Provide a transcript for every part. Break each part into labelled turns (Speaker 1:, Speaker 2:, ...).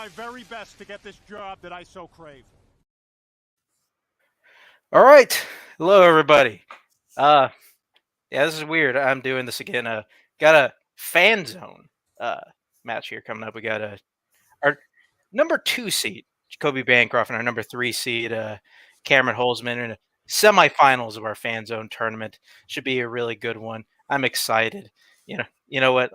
Speaker 1: my very best to get this job that I so crave.
Speaker 2: All right. Hello, everybody. Yeah, this is weird. I'm doing this again. Got a Fanzone match here coming up. We got our number 2 seed, Jacoby Bancroft, and our number 3 seed, Cameron Holzmann, in the semifinals of our Fanzone tournament. Should be a really good one. I'm excited. You know what?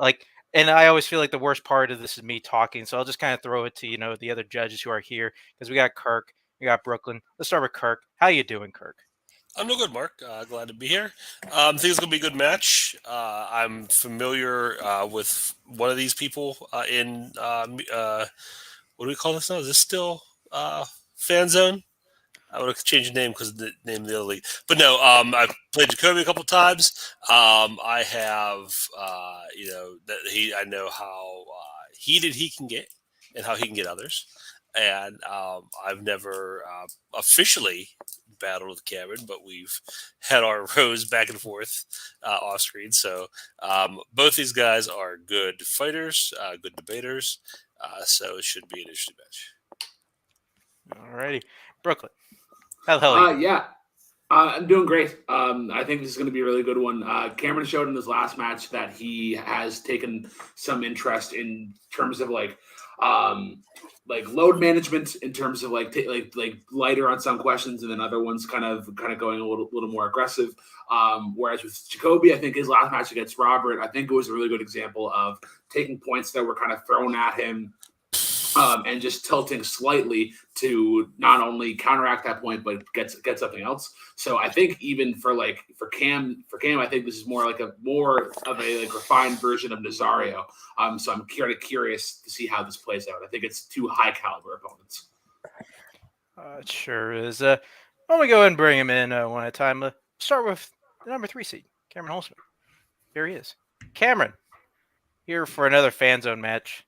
Speaker 2: And I always feel like the worst part of this is me talking, so I'll just kind of throw it to the other judges who are here, because we got Kirk, we got Brooklyn. Let's start with Kirk. How you doing, Kirk?
Speaker 3: I'm doing good, Mark. Glad to be here. I think it's going to be a good match. I'm familiar with one of these people in, what do we call this now? Is this still Fanzone? I would have changed the name because of the name of the other league. But no, I've played Jacoby a couple times. I have, I know how heated he can get and how he can get others. And I've never officially battled with Cameron, but we've had our rows back and forth off screen. So both these guys are good fighters, good debaters. So it should be an interesting match.
Speaker 2: Alrighty, Brooklyn. How the hell are you?
Speaker 4: Yeah, I'm doing great. I think this is going to be a really good one. Cameron showed in his last match that he has taken some interest in terms of like load management, in terms of like lighter on some questions and then other ones kind of going a little more aggressive. Whereas with Jacoby, I think his last match against Robert, I think it was a really good example of taking points that were kind of thrown at him and just tilting slightly to not only counteract that point, but get something else. So I think even for Cam, I think this is more of a refined version of Nazario. So I'm kind of curious to see how this plays out. I think it's 2 high caliber opponents.
Speaker 2: It sure is. Why don't we go ahead and bring him in one at a time? Start with the number 3 seed, Cameron Holzmann. Here he is. Cameron, here for another Fanzone match.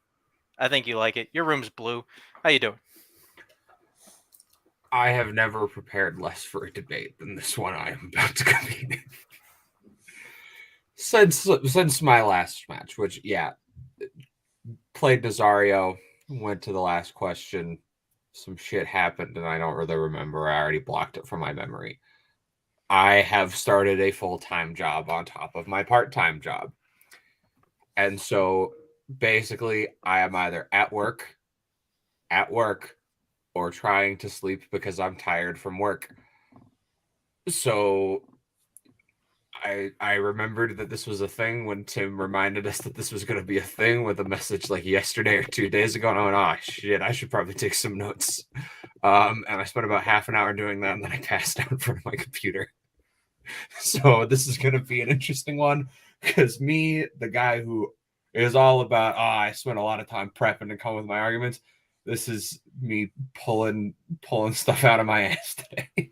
Speaker 2: I think you like it. Your room's blue. How you doing?
Speaker 5: I have never prepared less for a debate than this one I am about to compete in. Since my last match, which, yeah, played Nazario, went to the last question, some shit happened, and I don't really remember. I already blocked it from my memory. I have started a full-time job on top of my part-time job. And so basically, I am either at work, or trying to sleep because I'm tired from work. So I remembered that this was a thing when Tim reminded us that this was going to be a thing with a message like yesterday or 2 days ago. And I went, oh, shit, I should probably take some notes. And I spent about half an hour doing that, and then I passed out in front of my computer. So this is going to be an interesting one, because me, the guy who is all about, I spent a lot of time prepping to come with my arguments. This is me pulling stuff out of my ass today.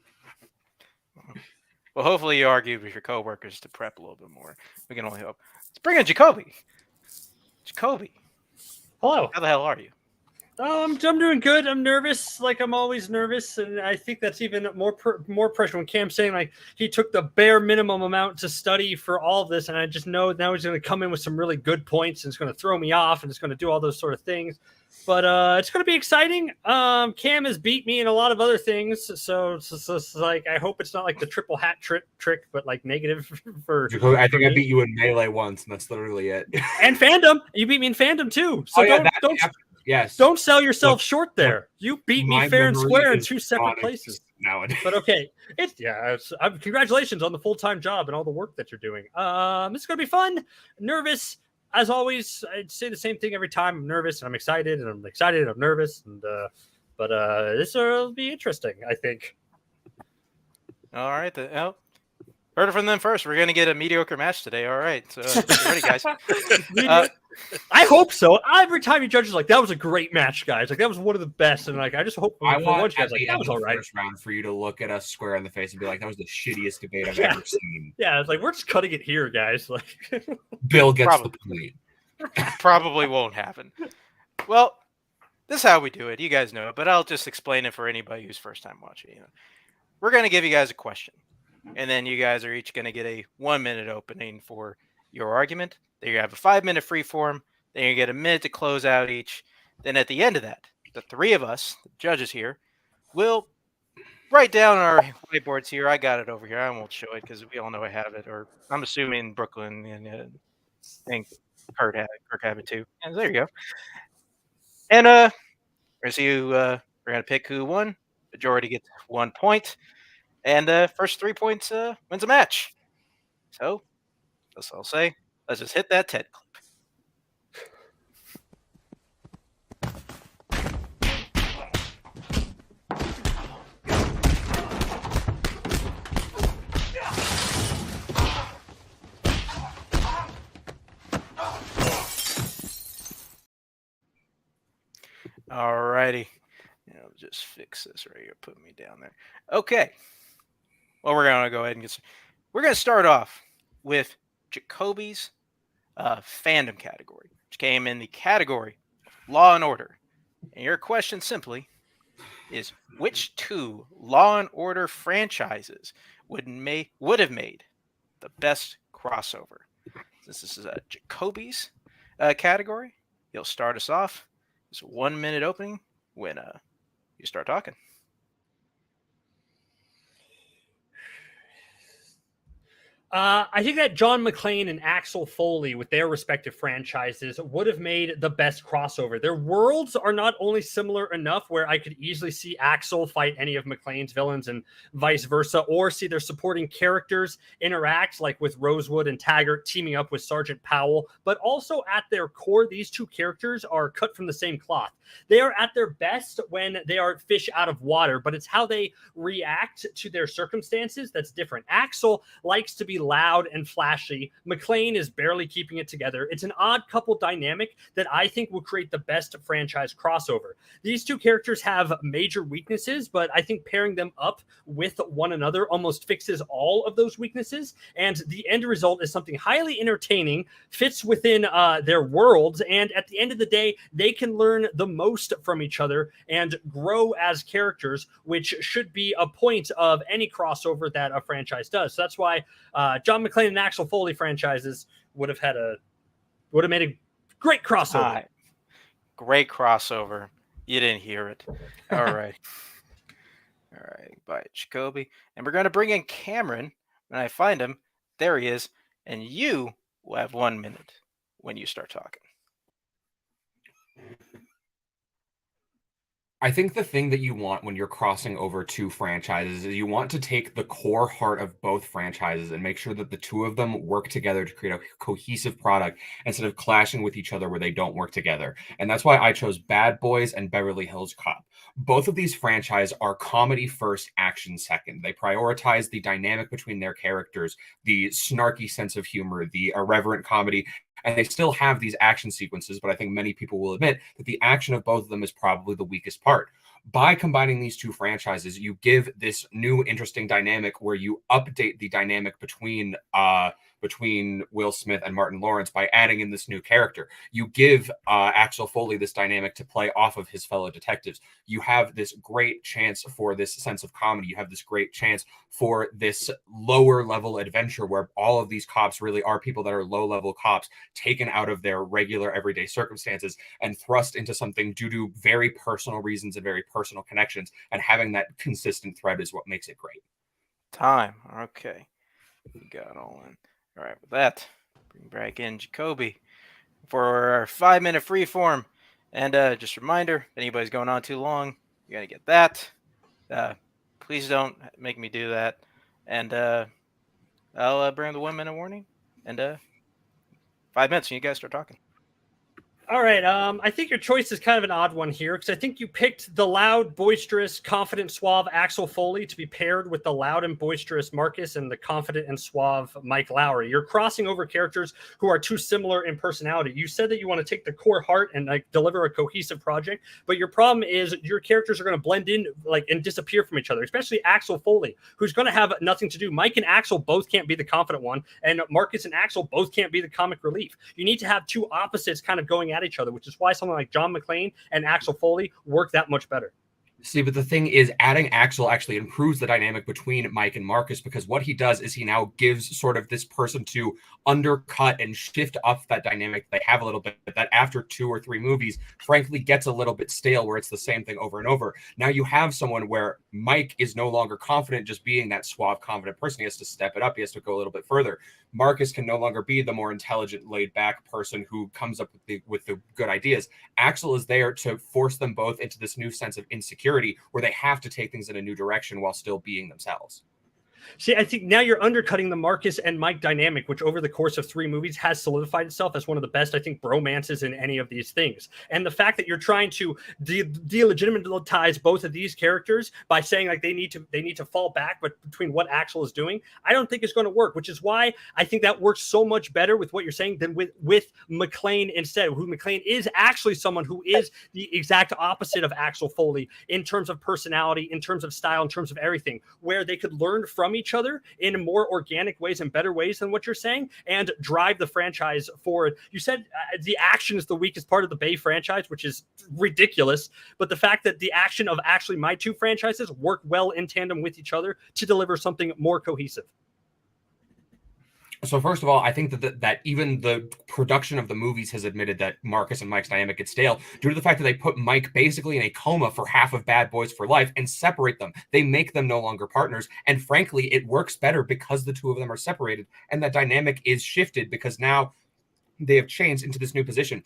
Speaker 2: Well, hopefully you argue with your coworkers to prep a little bit more. We can only hope. Let's bring in Jacoby. Jacoby.
Speaker 6: Hello.
Speaker 2: How the hell are you?
Speaker 6: I'm doing good. I'm nervous, like I'm always nervous, and I think that's even more pressure when Cam's saying like he took the bare minimum amount to study for all of this, and I just know now he's going to come in with some really good points, and it's going to throw me off, and it's going to do all those sort of things. But it's going to be exciting. Cam has beat me in a lot of other things, so it's like I hope it's not like the triple hat trick, but like negative for.
Speaker 5: Jacoby, I think I beat you in Melee once, and that's literally it.
Speaker 6: And Fandom, you beat me in Fandom too. So don't.
Speaker 5: Yes.
Speaker 6: Don't sell yourself short there. You beat me fair and square in 2 separate places.
Speaker 5: Nowadays.
Speaker 6: But okay. Congratulations on the full-time job and all the work that you're doing. This is going to be fun. Nervous. As always, I'd say the same thing every time. I'm nervous and I'm excited and I'm excited and I'm nervous. But this will be interesting, I think.
Speaker 2: All right. Heard it from them first. We're going to get a mediocre match today. All right. So ready, guys.
Speaker 6: I hope so. Every time you judge is like, that was a great match, guys. Like, that was one of the best. And like, I just hope
Speaker 5: I want
Speaker 6: at the
Speaker 5: end of the first round for you to look at us square in the face and be like, that was the shittiest debate I've ever seen.
Speaker 6: Yeah, it's like, we're just cutting it here, guys. Like,
Speaker 5: Bill gets the point.
Speaker 2: Probably won't happen. Well, this is how we do it. You guys know it, but I'll just explain it for anybody who's first time watching. We're going to give you guys a question, and then you guys are each going to get a 1-minute opening for your argument. Then you have a 5-minute free form. Then you get a minute to close out each. Then at the end of that, the three of us, the judges here, will write down our whiteboards here. I got it over here. I won't show it because we all know I have it. Or I'm assuming Brooklyn and I think Kirk have it too. And there you go. And we're gonna see who we're gonna pick who won. Majority gets 1 point, and first 3 points wins a match. So that's all I'll say. Let's just hit that TED clip. Alrighty. I'll just fix this right here. Put me down there. Okay. Well, we're going to go ahead and we're going to start off with Jacoby's fandom category, which came in the category Law and Order. And your question simply is, which 2 Law and Order franchises would have made the best crossover? Since this is a Jacoby's category, he'll start us off. It's a 1 minute opening when you start talking.
Speaker 6: I think that John McClane and Axel Foley, with their respective franchises, would have made the best crossover. Their worlds are not only similar enough where I could easily see Axel fight any of McClane's villains and vice versa, or see their supporting characters interact, like with Rosewood and Taggart teaming up with Sergeant Powell, but also at their core, these 2 characters are cut from the same cloth. They are at their best when they are fish out of water, but it's how they react to their circumstances that's different. Axel likes to be loud and flashy. McClane is barely keeping it together. It's an odd couple dynamic that I think will create the best franchise crossover. These 2 characters have major weaknesses, but I think pairing them up with one another almost fixes all of those weaknesses, and the end result is something highly entertaining, fits within their worlds, and at the end of the day, they can learn the most from each other and grow as characters, which should be a point of any crossover that a franchise does. So that's why John McClane and Axel Foley franchises would have made a great crossover.
Speaker 2: Great crossover. You didn't hear it. All right. All right. Bye, Jacoby. And we're going to bring in Cameron. When I find him, there he is. And you will have 1 minute when you start talking.
Speaker 5: I think the thing that you want when you're crossing over 2 franchises is you want to take the core heart of both franchises and make sure that the 2 of them work together to create a cohesive product instead of clashing with each other where they don't work together. And that's why I chose Bad Boys and Beverly Hills Cop. Both of these franchises are comedy first, action second. They prioritize the dynamic between their characters, the snarky sense of humor, the irreverent comedy, and they still have these action sequences, but I think many people will admit that the action of both of them is probably the weakest part. By combining these 2 franchises, you give this new interesting dynamic where you update the dynamic between Will Smith and Martin Lawrence by adding in this new character. You give Axel Foley this dynamic to play off of his fellow detectives. You have this great chance for this sense of comedy. You have this great chance for this lower level adventure where all of these cops really are people that are low level cops taken out of their regular everyday circumstances and thrust into something due to very personal reasons and very personal connections. And having that consistent thread is what makes it great.
Speaker 2: Time. Okay. We got all in. All right, with that, bring back in Jacoby for our 5 minute freeform. And just a reminder, if anybody's going on too long, you got to get that. Please don't make me do that. And I'll bring the 1 minute warning. And 5 minutes, and you guys start talking.
Speaker 6: All right. I think your choice is kind of an odd one here because I think you picked the loud, boisterous, confident, suave Axel Foley to be paired with the loud and boisterous Marcus and the confident and suave Mike Lowry. You're crossing over characters who are too similar in personality. You said that you want to take the core heart and deliver a cohesive project, but your problem is your characters are going to blend in and disappear from each other, especially Axel Foley, who's going to have nothing to do. Mike and Axel both can't be the confident one, and Marcus and Axel both can't be the comic relief. You need to have 2 opposites kind of going at each other, which is why someone like John McClane and Axel Foley work that much better.
Speaker 5: See, but the thing is, adding Axel actually improves the dynamic between Mike and Marcus, because what he does is he now gives sort of this person to undercut and shift up that dynamic they have a little bit, that after 2 or 3 movies, frankly, gets a little bit stale where it's the same thing over and over. Now you have someone where Mike is no longer confident just being that suave, confident person. He has to step it up. He has to go a little bit further. Marcus can no longer be the more intelligent, laid-back person who comes up with the good ideas. Axel is there to force them both into this new sense of insecurity where they have to take things in a new direction while still being themselves.
Speaker 6: See, I think now you're undercutting the Marcus and Mike dynamic, which over the course of 3 movies has solidified itself as one of the best, I think, bromances in any of these things. And the fact that you're trying to delegitimize both of these characters by saying like they need to fall back, but between what Axel is doing, I don't think it's going to work. Which is why I think that works so much better with what you're saying than with McClane instead. Who McClane is actually someone who is the exact opposite of Axel Foley in terms of personality, in terms of style, in terms of everything, where they could learn from each other in more organic ways and better ways than what you're saying and drive the franchise forward. You said the action is the weakest part of the Bay franchise, which is ridiculous, but the fact that the action of actually my 2 franchises work well in tandem with each other to deliver something more cohesive.
Speaker 5: So first of all, I think that even the production of the movies has admitted that Marcus and Mike's dynamic gets stale due to the fact that they put Mike basically in a coma for half of Bad Boys for Life and separate them. They make them no longer partners. And frankly, it works better because the 2 of them are separated and that dynamic is shifted because now they have changed into this new position.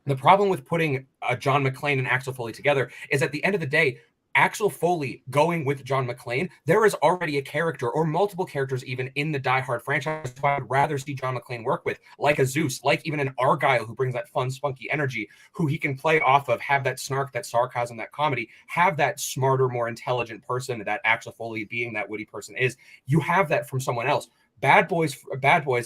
Speaker 5: The problem with putting John McClane and Axel Foley together is at the end of the day, Axel Foley going with John McClane, there is already a character or multiple characters even in the Die Hard franchise who I would rather see John McClane work with, like a Zeus, like even an Argyle who brings that fun, spunky energy, who he can play off of, have that snark, that sarcasm, that comedy, have that smarter, more intelligent person that Axel Foley being that witty person is. You have that from someone else. Bad Boys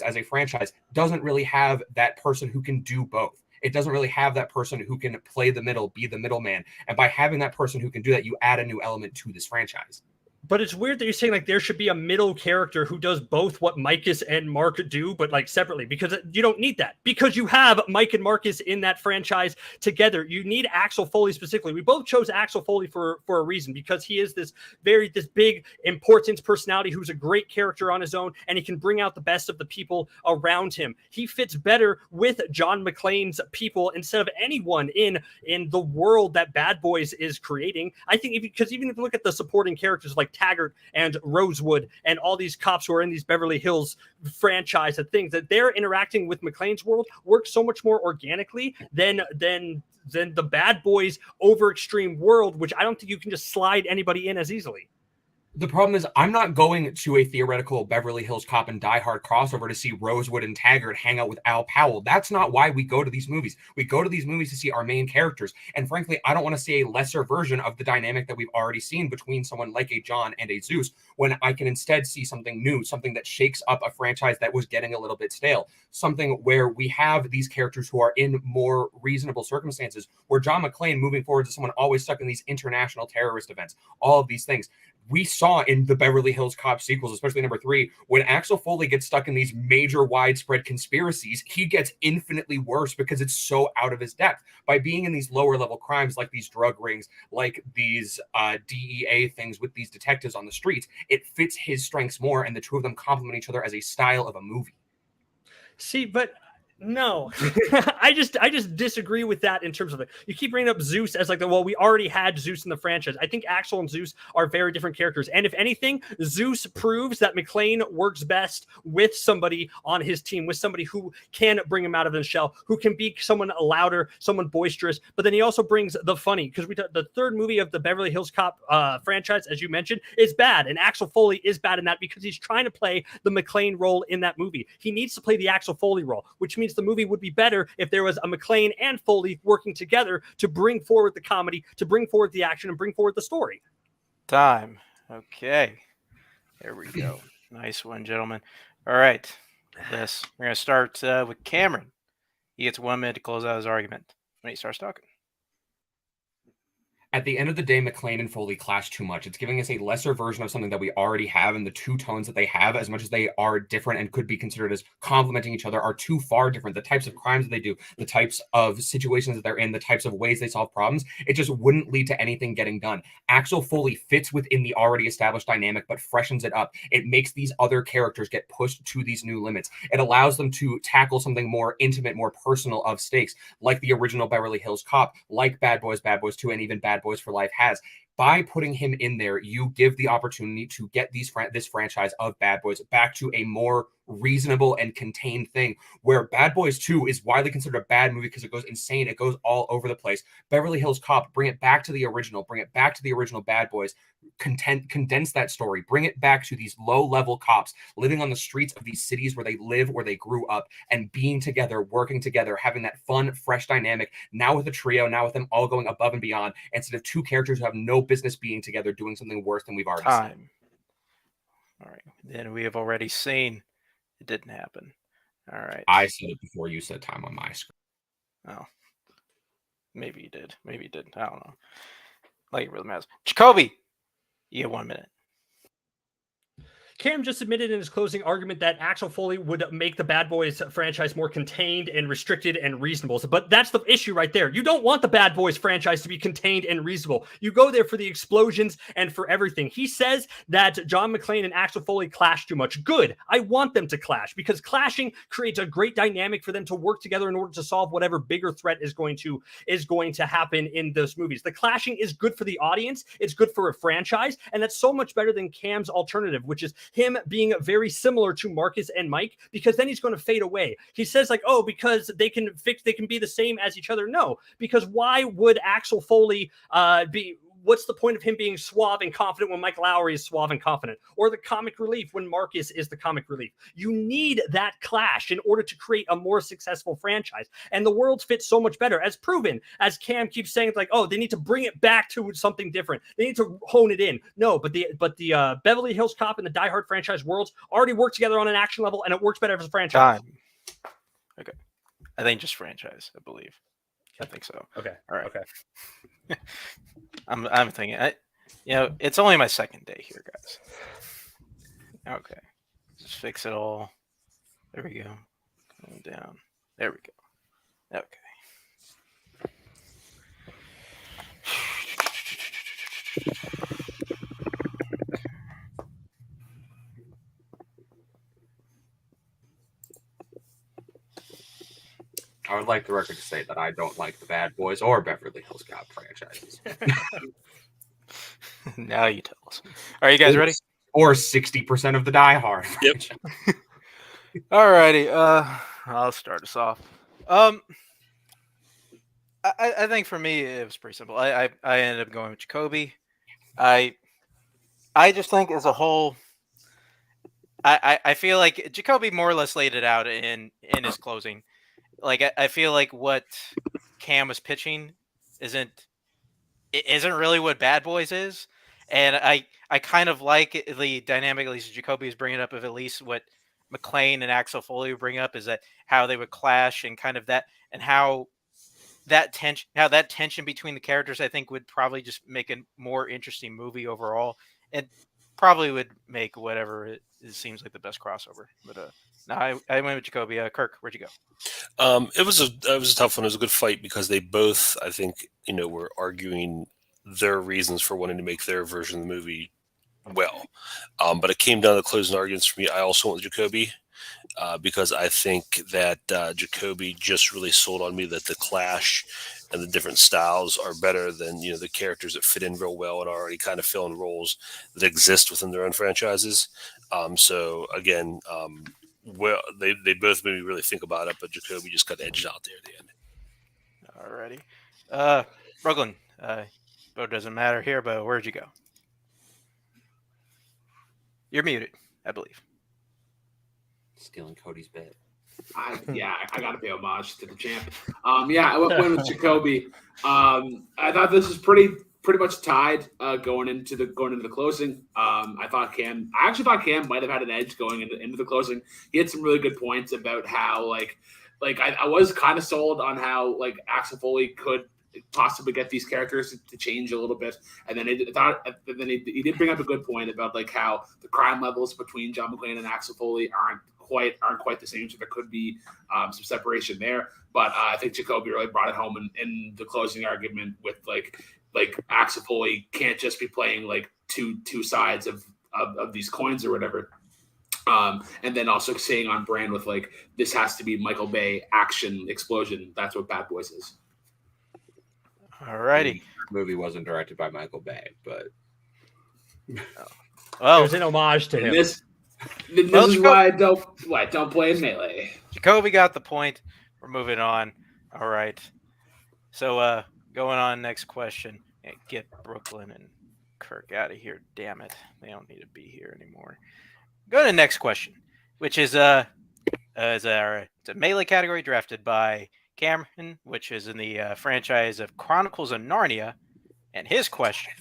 Speaker 5: as a franchise doesn't really have that person who can do both. It doesn't really have that person who can play the middle, be the middleman. And by having that person who can do that, you add a new element to this franchise.
Speaker 6: But it's weird that you're saying like there should be a middle character who does both what Marcus and Mark do, but like separately, because you don't need that because you have Mike and Marcus in that franchise together. You need Axel Foley specifically. We both chose Axel Foley for a reason because he is this big important personality who's a great character on his own and he can bring out the best of the people around him. He fits better with John McClane's people instead of anyone in the world that Bad Boys is creating. I think because even if you look at the supporting characters like Taggart and Rosewood and all these cops who are in these Beverly Hills franchise and things, that they're interacting with McClane's world works so much more organically than the Bad Boys over extreme world, which I don't think you can just slide anybody in as easily.
Speaker 5: The problem is I'm not going to a theoretical Beverly Hills Cop and Die Hard crossover to see Rosewood and Taggart hang out with Al Powell. That's not why we go to these movies. We go to these movies to see our main characters. And frankly, I don't want to see a lesser version of the dynamic that we've already seen between someone like a John and a Zeus, when I can instead see something new, something that shakes up a franchise that was getting a little bit stale, something where we have these characters who are in more reasonable circumstances, where John McClane moving forward is someone always stuck in these international terrorist events, all of these things. We saw in the Beverly Hills Cop sequels, especially number 3, when Axel Foley gets stuck in these major widespread conspiracies, he gets infinitely worse because it's so out of his depth. By being in these lower level crimes like these drug rings, like these DEA things with these detectives on the streets, it fits his strengths more, and the 2 of them complement each other as a style of a movie.
Speaker 6: See, but no, I just disagree with that in terms of it. You keep bringing up Zeus as like we already had Zeus in the franchise. I think Axel and Zeus are very different characters. And if anything, Zeus proves that McClane works best with somebody on his team, with somebody who can bring him out of his shell, who can be someone louder, someone boisterous. But then he also brings the funny, because the 3rd movie of the Beverly Hills Cop franchise, as you mentioned, is bad. And Axel Foley is bad in that because he's trying to play the McClane role in that movie. He needs to play the Axel Foley role, which means the movie would be better if there was a McClane and Foley working together to bring forward the comedy, to bring forward the action, and bring forward the story.
Speaker 2: Time. Okay. There we go. Nice one, gentlemen. All right. We're going to start with Cameron. He gets 1 minute to close out his argument when he starts talking.
Speaker 5: at the end of the day, McClane and Foley clash too much. It's giving us a lesser version of something that we already have, and the two tones that they have, as much as they are different and could be considered as complementing each other, are too far different. The types of crimes that they do, the types of situations that they're in, the types of ways they solve problems, it just wouldn't lead to anything getting done. Axel Foley fits within the already established dynamic, but freshens it up. It makes these other characters get pushed to these new limits. It allows them to tackle something more intimate, more personal of stakes, like the original Beverly Hills Cop, like Bad Boys 2, and even Bad Boys for Life has. By putting him in there, you give the opportunity to get this franchise of Bad Boys back to a more reasonable and contained thing, where Bad Boys 2 is widely considered a bad movie because it goes insane. It goes all over the place. Beverly Hills Cop, bring it back to the original. Bring it back to the original Bad Boys. Condense that story. Bring it back to these low-level cops living on the streets of these cities where they live, where they grew up, and being together, working together, having that fun, fresh dynamic. Now with a trio, now with them all going above and beyond, instead of two characters who have no business being together doing something worse than we've already seen.
Speaker 2: All right. Then we have already seen it didn't happen. All right.
Speaker 5: I said it before you said time on my screen.
Speaker 2: Oh. Maybe you did. Maybe you didn't. I don't know. Like it really matters. Jacoby, you have 1 minute.
Speaker 6: Cam just admitted in his closing argument that Axel Foley would make the Bad Boys franchise more contained and restricted and reasonable. But that's the issue right there. You don't want the Bad Boys franchise to be contained and reasonable. You go there for the explosions and for everything. He says that John McClane and Axel Foley clash too much. Good. I want them to clash, because clashing creates a great dynamic for them to work together in order to solve whatever bigger threat is going to happen in those movies. The clashing is good for the audience. It's good for a franchise. And that's so much better than Cam's alternative, which is him being very similar to Marcus and Mike, because then he's going to fade away. He says like, oh, because they can be the same as each other. No, because why would Axel Foley what's the point of him being suave and confident when Mike Lowry is suave and confident, or the comic relief when Marcus is the comic relief? You need that clash in order to create a more successful franchise. And the worlds fit so much better, as proven, as Cam keeps saying. It's like, oh, they need to bring it back to something different. They need to hone it in. No, but the Beverly Hills Cop and the Die Hard franchise worlds already work together on an action level, and it works better as a franchise.
Speaker 2: Time. Okay. I think just franchise, I believe. I think so.
Speaker 6: Okay.
Speaker 2: All right.
Speaker 6: Okay.
Speaker 2: I'm thinking, it's only my second day here, guys. Okay. Just fix it all. There we go. Going down. There we go. Okay.
Speaker 5: I would like the record to say that I don't like the Bad Boys or Beverly Hills Cop franchises.
Speaker 2: Now you tell us. Are you guys ready?
Speaker 5: Or 60% of the Die Hard.
Speaker 3: Yep.
Speaker 2: All righty. I'll start us off. I think for me it was pretty simple. I ended up going with Jacoby. I just think as a whole, I feel like Jacoby more or less laid it out in his closing. Like I feel like what Cam was pitching isn't really what Bad Boys is, and I kind of like the dynamic, at least Jacoby is bringing up, of at least what McClane and Axel Foley would bring up, is that how they would clash and kind of that, and how that tension between the characters, I think, would probably just make a more interesting movie overall, and probably would make whatever it seems like the best crossover. But no, I went with Jacoby. Kirk, where'd you go?
Speaker 3: It was a tough one. It was a good fight because they both, I think, were arguing their reasons for wanting to make their version of the movie well. But it came down to closing arguments for me. I also went with Jacoby because I think that Jacoby just really sold on me that the clash and the different styles are better than the characters that fit in real well and are already kind of filling roles that exist within their own franchises. So again, well, they both made me really think about it, but Jacoby just got edged out there at the end.
Speaker 2: Alrighty. Brooklyn, vote doesn't matter here, but where'd you go? You're muted, I believe.
Speaker 5: Stealing Cody's bit.
Speaker 4: I gotta pay homage to the champ. I went with Jacoby. I thought this was pretty much tied going into the closing. I actually thought Cam might have had an edge going into the closing. He had some really good points about how I was kind of sold on how Axel Foley could possibly get these characters to change a little bit. And then he did bring up a good point about like how the crime levels between John McClane and Axel Foley aren't quite the same, so there could be some separation there. But I think Jacoby really brought it home in the closing argument with like Axel Foley can't just be playing like two sides of these coins or whatever. And then also saying on brand with like, this has to be Michael Bay action explosion. That's what Bad Boys is.
Speaker 2: Alrighty.
Speaker 5: The movie wasn't directed by Michael Bay, but
Speaker 6: It was an homage to him.
Speaker 4: This is why I don't play Melee.
Speaker 2: Jacoby got the point. We're moving on. All right. So going on, next question. Get Brooklyn and Kirk out of here. Damn it. They don't need to be here anymore. Go to the next question, which is it's a Melee category drafted by Cameron, which is in the franchise of Chronicles of Narnia. And his question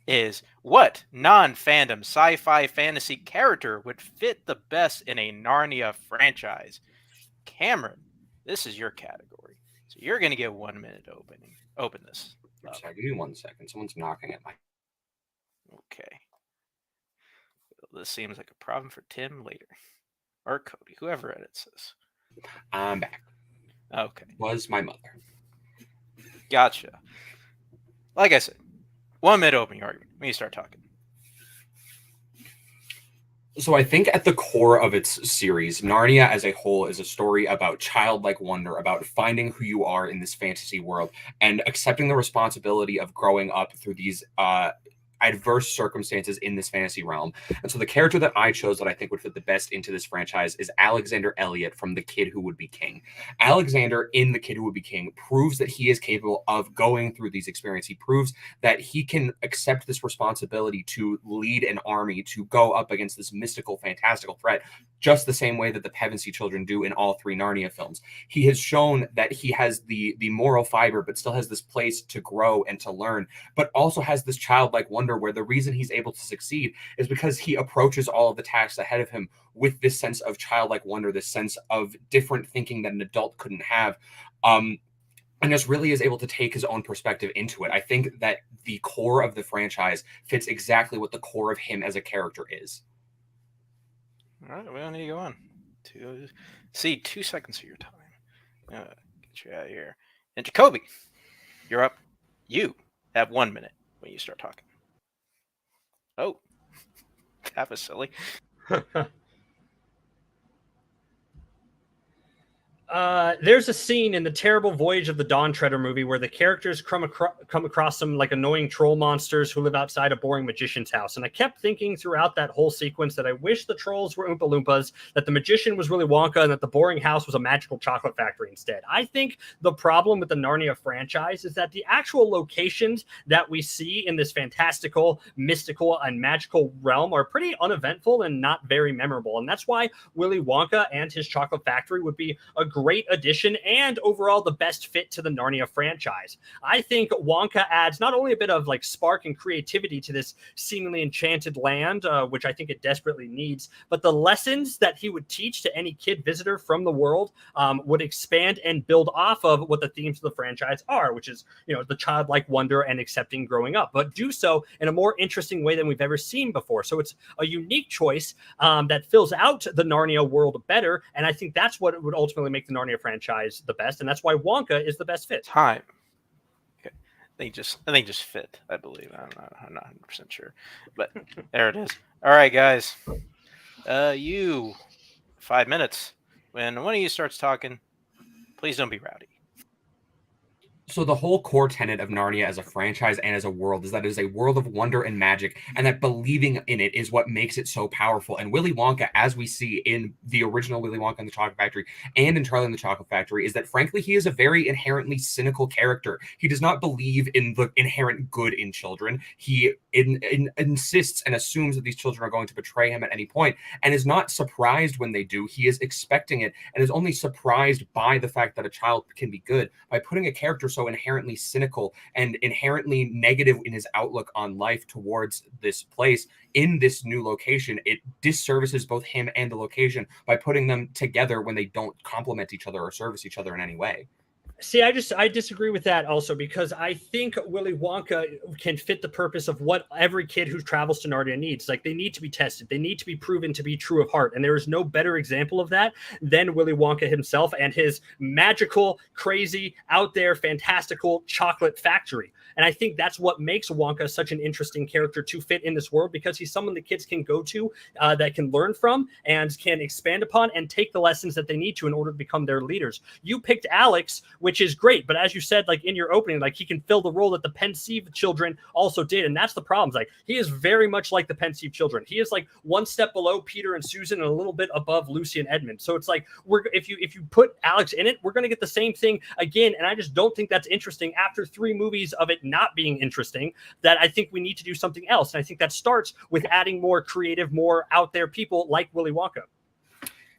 Speaker 2: is, what non-fandom sci-fi fantasy character would fit the best in a Narnia franchise? Cameron, this is your category. So you're going to get 1 minute to open this.
Speaker 5: Sorry, give me 1 second. Someone's knocking at my...
Speaker 2: Okay. This seems like a problem for Tim later. Or Cody, whoever edits this.
Speaker 5: I'm back.
Speaker 2: Okay.
Speaker 5: Was my mother.
Speaker 2: Gotcha. Like I said, 1 minute opening argument when you start talking.
Speaker 5: So I think at the core of its series, Narnia as a whole is a story about childlike wonder, about finding who you are in this fantasy world and accepting the responsibility of growing up through these adverse circumstances in this fantasy realm. And so the character that I chose that I think would fit the best into this franchise is Alexander Elliot from The Kid Who Would Be King. Alexander in The Kid Who Would Be King proves that he is capable of going through these experiences. He proves that he can accept this responsibility to lead an army, to go up against this mystical, fantastical threat, just the same way that the Pevensey children do in all three Narnia films. He has shown that he has the moral fiber, but still has this place to grow and to learn, but also has this childlike wonder where the reason he's able to succeed is because he approaches all of the tasks ahead of him with this sense of childlike wonder, this sense of different thinking that an adult couldn't have. And just really is able to take his own perspective into it. I think that the core of the franchise fits exactly what the core of him as a character is.
Speaker 2: All right, we don't need to go on. 2 seconds of your time. Get you out of here. And Jacoby, you're up. You have 1 minute when you start talking. Oh, that was silly.
Speaker 6: There's a scene in The Terrible Voyage of the Dawn Treader movie where the characters come across some like annoying troll monsters who live outside a boring magician's house. And I kept thinking throughout that whole sequence that I wish the trolls were Oompa Loompas, that the magician was Willy Wonka, and that the boring house was a magical chocolate factory instead. I think the problem with the Narnia franchise is that the actual locations that we see in this fantastical, mystical, and magical realm are pretty uneventful and not very memorable. And that's why Willy Wonka and his chocolate factory would be a great addition and overall the best fit to the Narnia franchise. I think Wonka adds not only a bit of like spark and creativity to this seemingly enchanted land, which I think it desperately needs, but the lessons that he would teach to any kid visitor from the world would expand and build off of what the themes of the franchise are, which is, you know, the childlike wonder and accepting growing up, but do so in a more interesting way than we've ever seen before. So it's a unique choice that fills out the Narnia world better, and I think that's what would ultimately make the Narnia franchise the best, and that's why Wonka is the best fit.
Speaker 2: Time. Okay. They just fit, I believe. I'm not 100% sure, but there it is. All right, guys. You 5 minutes. When one of you starts talking, please don't be rowdy.
Speaker 5: So the whole core tenet of Narnia as a franchise and as a world is that it is a world of wonder and magic, and that believing in it is what makes it so powerful. And Willy Wonka, as we see in the original Willy Wonka and the Chocolate Factory and in Charlie and the Chocolate Factory, is that frankly he is a very inherently cynical character. He does not believe in the inherent good in children. He insists and assumes that these children are going to betray him at any point, and is not surprised when they do. He is expecting it and is only surprised by the fact that a child can be good. By putting a character so inherently cynical and inherently negative in his outlook on life towards this place in this new location, it disservices both him and the location by putting them together when they don't complement each other or service each other in any way.
Speaker 6: See, I disagree with that also, because I think Willy Wonka can fit the purpose of what every kid who travels to Narnia needs. Like, they need to be tested. They need to be proven to be true of heart. And there is no better example of that than Willy Wonka himself and his magical, crazy, out there, fantastical chocolate factory. And I think that's what makes Wonka such an interesting character to fit in this world, because he's someone the kids can go to, that can learn from and can expand upon and take the lessons that they need to in order to become their leaders. You picked Alex, which is great, but as you said, like in your opening, like he can fill the role that the Pensieve children also did, and that's the problem. Like, he is very much like the Pensieve children. He is like one step below Peter and Susan and a little bit above Lucy and Edmund. So it's like, if you put Alex in it, we're going to get the same thing again, and I just don't think that's interesting after 3 movies of it not being interesting. That I think we need to do something else, and I think that starts with adding more creative, more out there people like Willy Wonka.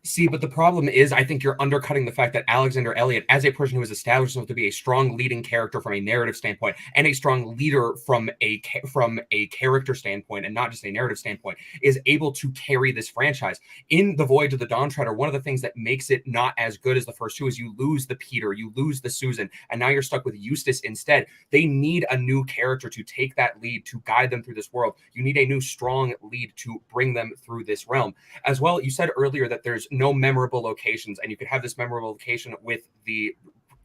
Speaker 5: See, but the problem is, I think you're undercutting the fact that Alexander Elliott, as a person who has established himself to be a strong leading character from a narrative standpoint and a strong leader from a character standpoint and not just a narrative standpoint, is able to carry this franchise. In The Voyage of the Dawn Treader, one of the things that makes it not as good as the first 2 is you lose the Peter, you lose the Susan, and now you're stuck with Eustace instead. They need a new character to take that lead, to guide them through this world. You need a new strong lead to bring them through this realm. As well, you said earlier that there's no memorable locations, and you could have this memorable location with the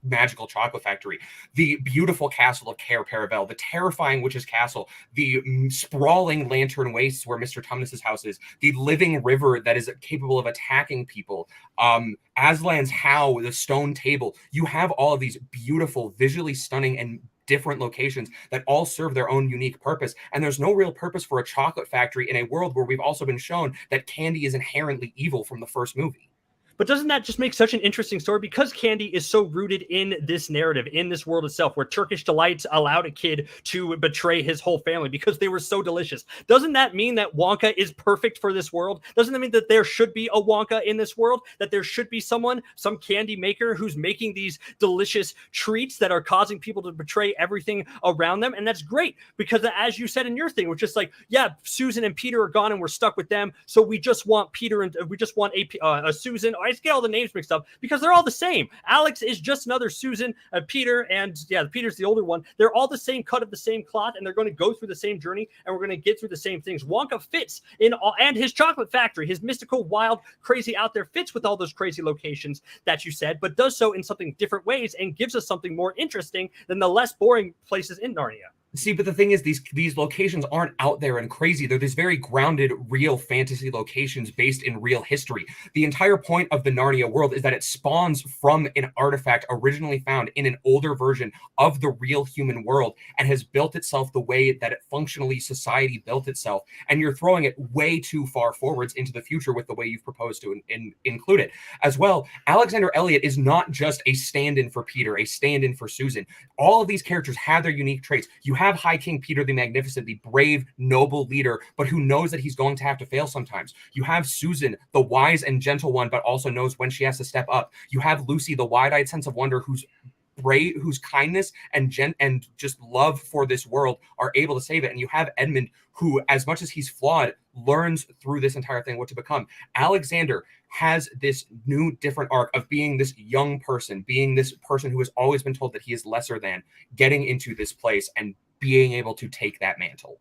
Speaker 5: magical chocolate factory, the beautiful castle of Cair Paravel, the terrifying witch's castle, the sprawling lantern wastes where Mr. Tumnus's house is, the living river that is capable of attacking people, Aslan's How, the stone table. You have all of these beautiful, visually stunning and different locations that all serve their own unique purpose. And there's no real purpose for a chocolate factory in a world where we've also been shown that candy is inherently evil from the first movie.
Speaker 6: But doesn't that just make such an interesting story? Because candy is so rooted in this narrative, in this world itself, where Turkish delights allowed a kid to betray his whole family because they were so delicious. Doesn't that mean that Wonka is perfect for this world? Doesn't that mean that there should be a Wonka in this world? That there should be someone, some candy maker who's making these delicious treats that are causing people to betray everything around them? And that's great, because as you said in your thing, we're just like, yeah, Susan and Peter are gone and we're stuck with them. So we just want Peter and we just want a Susan. I just get all the names mixed up because they're all the same. Alex is just another Susan, Peter, and yeah, Peter's the older one. They're all the same cut of the same cloth, and they're going to go through the same journey, and we're going to get through the same things. Wonka fits in all, and his chocolate factory, his mystical, wild, crazy out there fits with all those crazy locations that you said, but does so in something different ways and gives us something more interesting than the less boring places in Narnia.
Speaker 5: See, but the thing is, these locations aren't out there and crazy. They're these very grounded, real fantasy locations based in real history. The entire point of the Narnia world is that it spawns from an artifact originally found in an older version of the real human world and has built itself the way that it functionally society built itself. And you're throwing it way too far forwards into the future with the way you've proposed to include it. As well, Alexander Elliott is not just a stand-in for Peter, a stand-in for Susan. All of these characters have their unique traits. You have High King Peter the Magnificent, the brave, noble leader, but who knows that he's going to have to fail sometimes. You have Susan, the wise and gentle one, but also knows when she has to step up. You have Lucy, the wide-eyed sense of wonder, who's brave, whose kindness and just love for this world are able to save it. And you have Edmund, who, as much as he's flawed, learns through this entire thing what to become. Alexander has this new, different arc of being this young person, being this person who has always been told that he is lesser than, getting into this place and being able to take that mantle.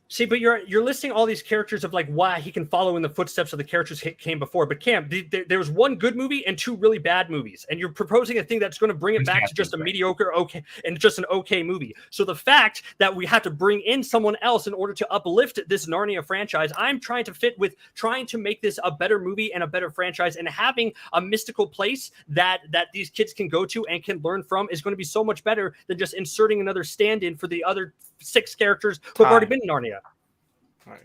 Speaker 6: See, but you're listing all these characters of like why he can follow in the footsteps of the characters came before. But Cam, there was one good movie and 2 really bad movies, and you're proposing a thing that's going to bring it back to just a mediocre, okay, and just an okay movie. So the fact that we have to bring in someone else in order to uplift this Narnia franchise, I'm trying to fit with trying to make this a better movie and a better franchise, and having a mystical place that these kids can go to and can learn from is going to be so much better than just inserting another stand-in for the other 6 characters who have already been in Narnia.
Speaker 2: All right.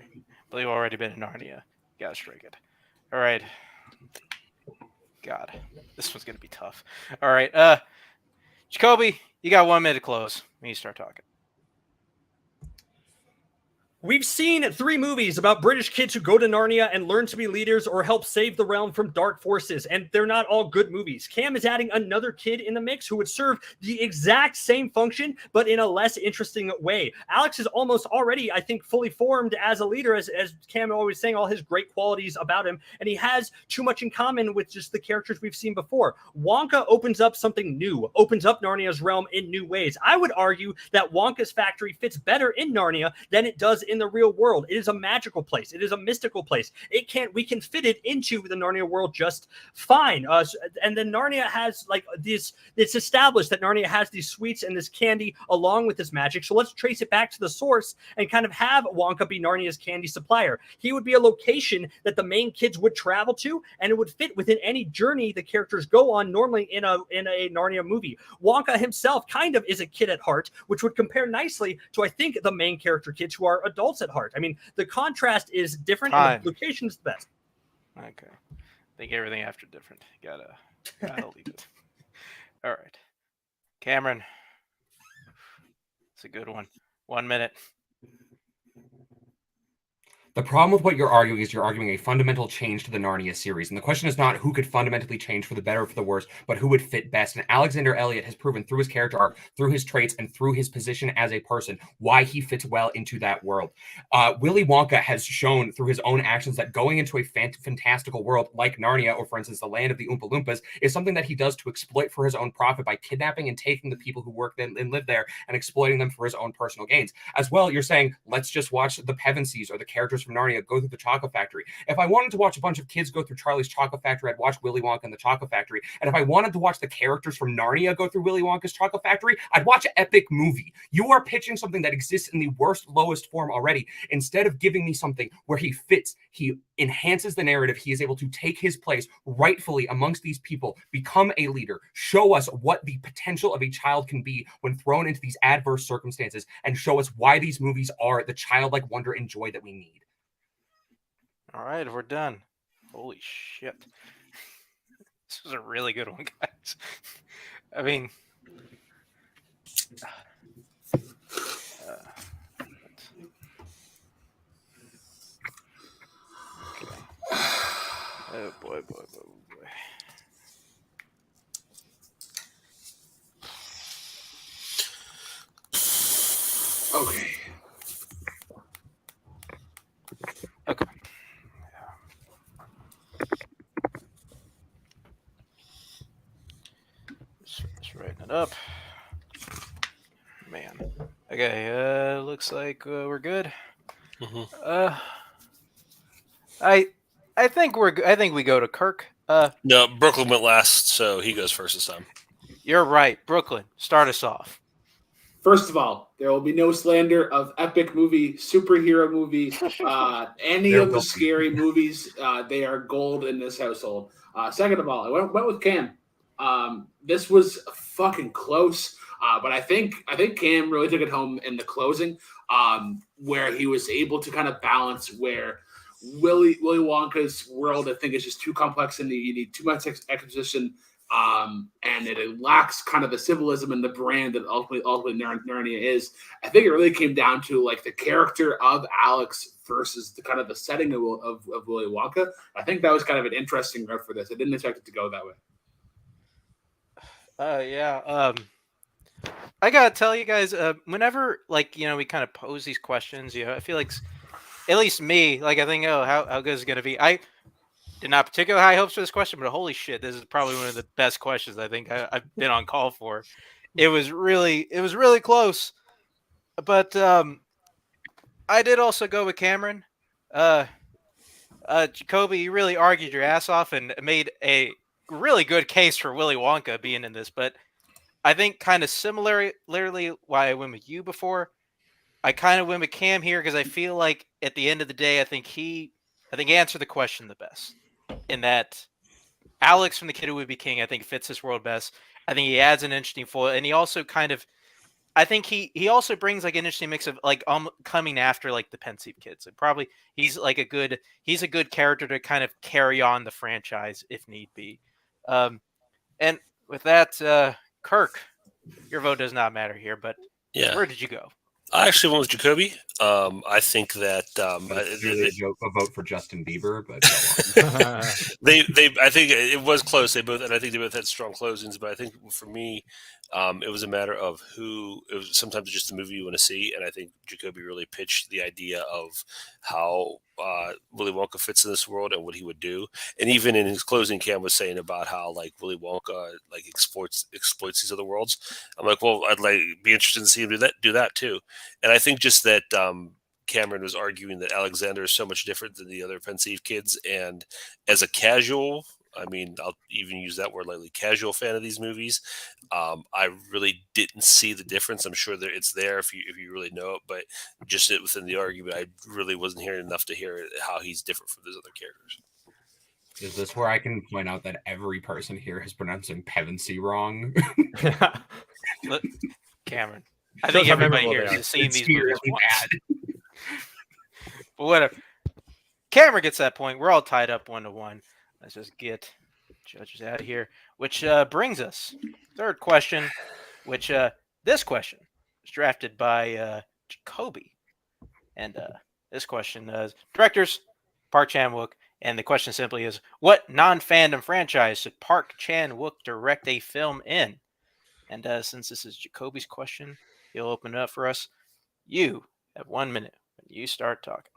Speaker 2: Well, you've already been in Narnia. You gotta strike it. All right. God, this one's gonna be tough. All right. Jacoby, you got 1 minute to close when you start talking.
Speaker 6: We've seen 3 movies about British kids who go to Narnia and learn to be leaders or help save the realm from dark forces, and they're not all good movies. Cam is adding another kid in the mix who would serve the exact same function, but in a less interesting way. Alex is almost already, I think, fully formed as a leader, as Cam always saying, all his great qualities about him, and he has too much in common with just the characters we've seen before. Wonka opens up something new, opens up Narnia's realm in new ways. I would argue that Wonka's factory fits better in Narnia than it does in the real world. It is a magical place. It is a mystical place. We can fit it into the Narnia world just fine. And then Narnia has like this, it's established that Narnia has these sweets and this candy along with this magic. So let's trace it back to the source and kind of have Wonka be Narnia's candy supplier. He would be a location that the main kids would travel to, and it would fit within any journey the characters go on normally in a Narnia movie. Wonka himself kind of is a kid at heart, which would compare nicely to, I think, the main character kids who are adults at heart. I mean, the contrast is different and the location is the best.
Speaker 2: Okay. I think everything after different. Gotta leave it. All right. Cameron. It's a good one. 1 minute.
Speaker 5: The problem with what you're arguing is you're arguing a fundamental change to the Narnia series. And the question is not who could fundamentally change for the better or for the worse, but who would fit best. And Alexander Elliott has proven through his character arc, through his traits, and through his position as a person, why he fits well into that world. Willy Wonka has shown through his own actions that going into a fantastical world like Narnia, or for instance, the land of the Oompa Loompas, is something that he does to exploit for his own profit by kidnapping and taking the people who work and live there and exploiting them for his own personal gains. As well, you're saying, let's just watch the Pevensies or the characters from Narnia go through the Chocolate Factory. If I wanted to watch a bunch of kids go through Charlie's Chocolate Factory, I'd watch Willy Wonka and the Chocolate Factory. And if I wanted to watch the characters from Narnia go through Willy Wonka's Chocolate Factory, I'd watch an epic movie. You are pitching something that exists in the worst, lowest form already, instead of giving me something where he fits, he enhances the narrative, he is able to take his place rightfully amongst these people, become a leader, show us what the potential of a child can be when thrown into these adverse circumstances, and show us why these movies are the childlike wonder and joy that we need.
Speaker 2: All right, we're done. Holy shit. This was a really good one, guys. I mean, oh boy.
Speaker 4: Okay.
Speaker 2: Just writing it up. Man. Okay, looks like we're good.
Speaker 3: Mm-hmm.
Speaker 2: I think we go to Kirk.
Speaker 3: No, Brooklyn went last, so he goes first this time.
Speaker 2: You're right. Brooklyn, start us off.
Speaker 4: First of all, there will be no slander of epic movie, superhero movie, any of the scary movies. They are gold in this household. Second of all, I went with Cam. This was fucking close, but I think Cam really took it home in the closing, where he was able to kind of balance where Willy Wonka's world, I think, is just too complex and you need too much exposition. And it lacks kind of the symbolism and the brand that ultimately Narnia is. I think it really came down to like the character of Alex versus the kind of the setting of Willy Wonka. I think that was kind of an interesting route for this. I didn't expect it to go that way.
Speaker 2: Yeah. I gotta tell you guys, whenever we kind of pose these questions, I feel like, at least me, I think, how good is it gonna be? I did not particularly high hopes for this question, but holy shit, this is probably one of the best questions I think I've been on call for. It was really close, but I did also go with Cameron. Jacoby, you really argued your ass off and made a really good case for Willy Wonka being in this, but I think kind of similarly why I went with you before, I kind of went with Cam here because I feel like at the end of the day, I think he answered the question the best. In that Alex from The Kid Who Would Be King, I think fits this world best. I think he adds an interesting foil, and he also I think he also brings an interesting mix of coming after the pensive kids. And probably he's a good character to kind of carry on the franchise if need be. And with that, Kirk, your vote does not matter here, but
Speaker 3: yeah,
Speaker 2: where did you go?
Speaker 3: I actually went with Jacoby. I think that
Speaker 5: That's really a vote for Justin Bieber, but go on.
Speaker 3: I think it was close. And I think they both had strong closings. But I think for me, it was a matter of who. It was sometimes just the movie you want to see, and I think Jacoby really pitched the idea of how Willy Wonka fits in this world and what he would do. And even in his closing, Cam was saying about how like Willy Wonka like exploits these other worlds. I'm like, well, I'd like be interested in seeing him do that too. And I think just that Cameron was arguing that Alexander is so much different than the other Pensieve kids. And as a casual, I mean, I'll even use that word lightly, casual fan of these movies, I really didn't see the difference. I'm sure that it's there if you really know it, but just within the argument, I really wasn't hearing enough to hear how he's different from those other characters.
Speaker 5: Is this where I can point out that every person here is pronouncing Pevensey wrong?
Speaker 2: Cameron, I think everybody here has seen these movies once. But whatever. Cameron gets that point. We're all tied up 1-1. Let's just get judges out of here. Which brings us third question. Which this question was drafted by Jacoby, and this question is directors Park Chan-wook, and the question simply is: what non-fandom franchise should Park Chan-wook direct a film in? And since this is Jacoby's question, he'll open it up for us. You have 1 minute when you start talking.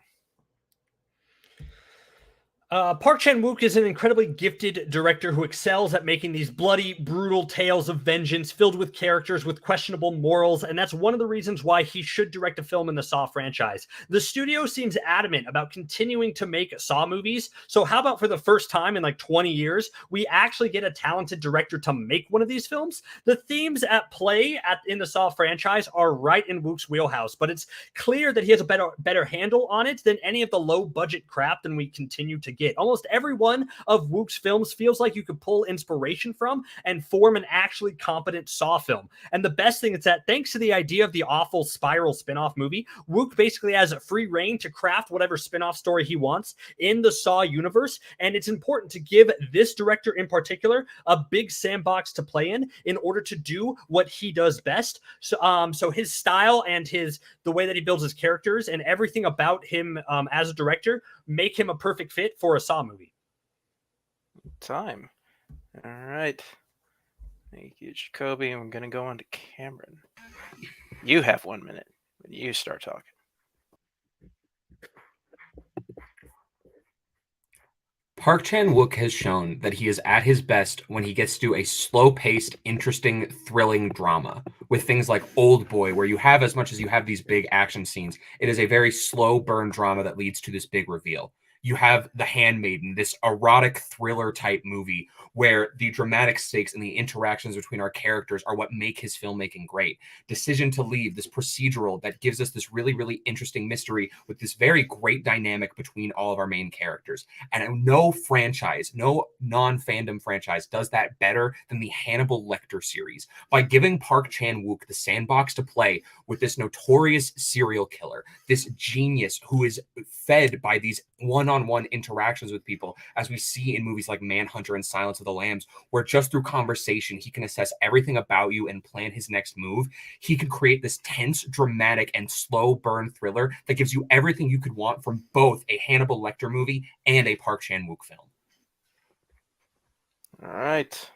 Speaker 6: Park Chan-wook is an incredibly gifted director who excels at making these bloody, brutal tales of vengeance filled with characters with questionable morals, and that's one of the reasons why he should direct a film in the Saw franchise. The studio seems adamant about continuing to make Saw movies, so how about for the first time in like 20 years, we actually get a talented director to make one of these films? The themes at play in the Saw franchise are right in Wook's wheelhouse, but it's clear that he has a better handle on it than any of the low-budget crap than we continue to get. Almost every one of Wook's films feels like you could pull inspiration from and form an actually competent Saw film. And the best thing is that thanks to the idea of the awful Spiral spin-off movie, Wook basically has free reign to craft whatever spin-off story he wants in the Saw universe. And it's important to give this director in particular a big sandbox to play in order to do what he does best. So his style and the way that he builds his characters and everything about him as a director make him a perfect fit for a Saw movie.
Speaker 2: Time. All right. Thank you, Jacoby. I'm going to go on to Cameron. You have 1 minute when you start talking.
Speaker 5: Park Chan-wook has shown that he is at his best when he gets to do a slow-paced, interesting, thrilling drama with things like Old Boy, where you have, as much as you have these big action scenes, it is a very slow burn drama that leads to this big reveal. You have The Handmaiden, this erotic thriller type movie where the dramatic stakes and the interactions between our characters are what make his filmmaking great. Decision to Leave, this procedural that gives us this really, really interesting mystery with this very great dynamic between all of our main characters. And no franchise, no non-fandom franchise does that better than the Hannibal Lecter series. By giving Park Chan-wook the sandbox to play with this notorious serial killer, this genius who is fed by these one-on-one interactions with people, as we see in movies like Manhunter and Silence of the Lambs, where just through conversation, he can assess everything about you and plan his next move. He could create this tense, dramatic, and slow burn thriller that gives you everything you could want from both a Hannibal Lecter movie and a Park Chan-wook film.
Speaker 2: All right.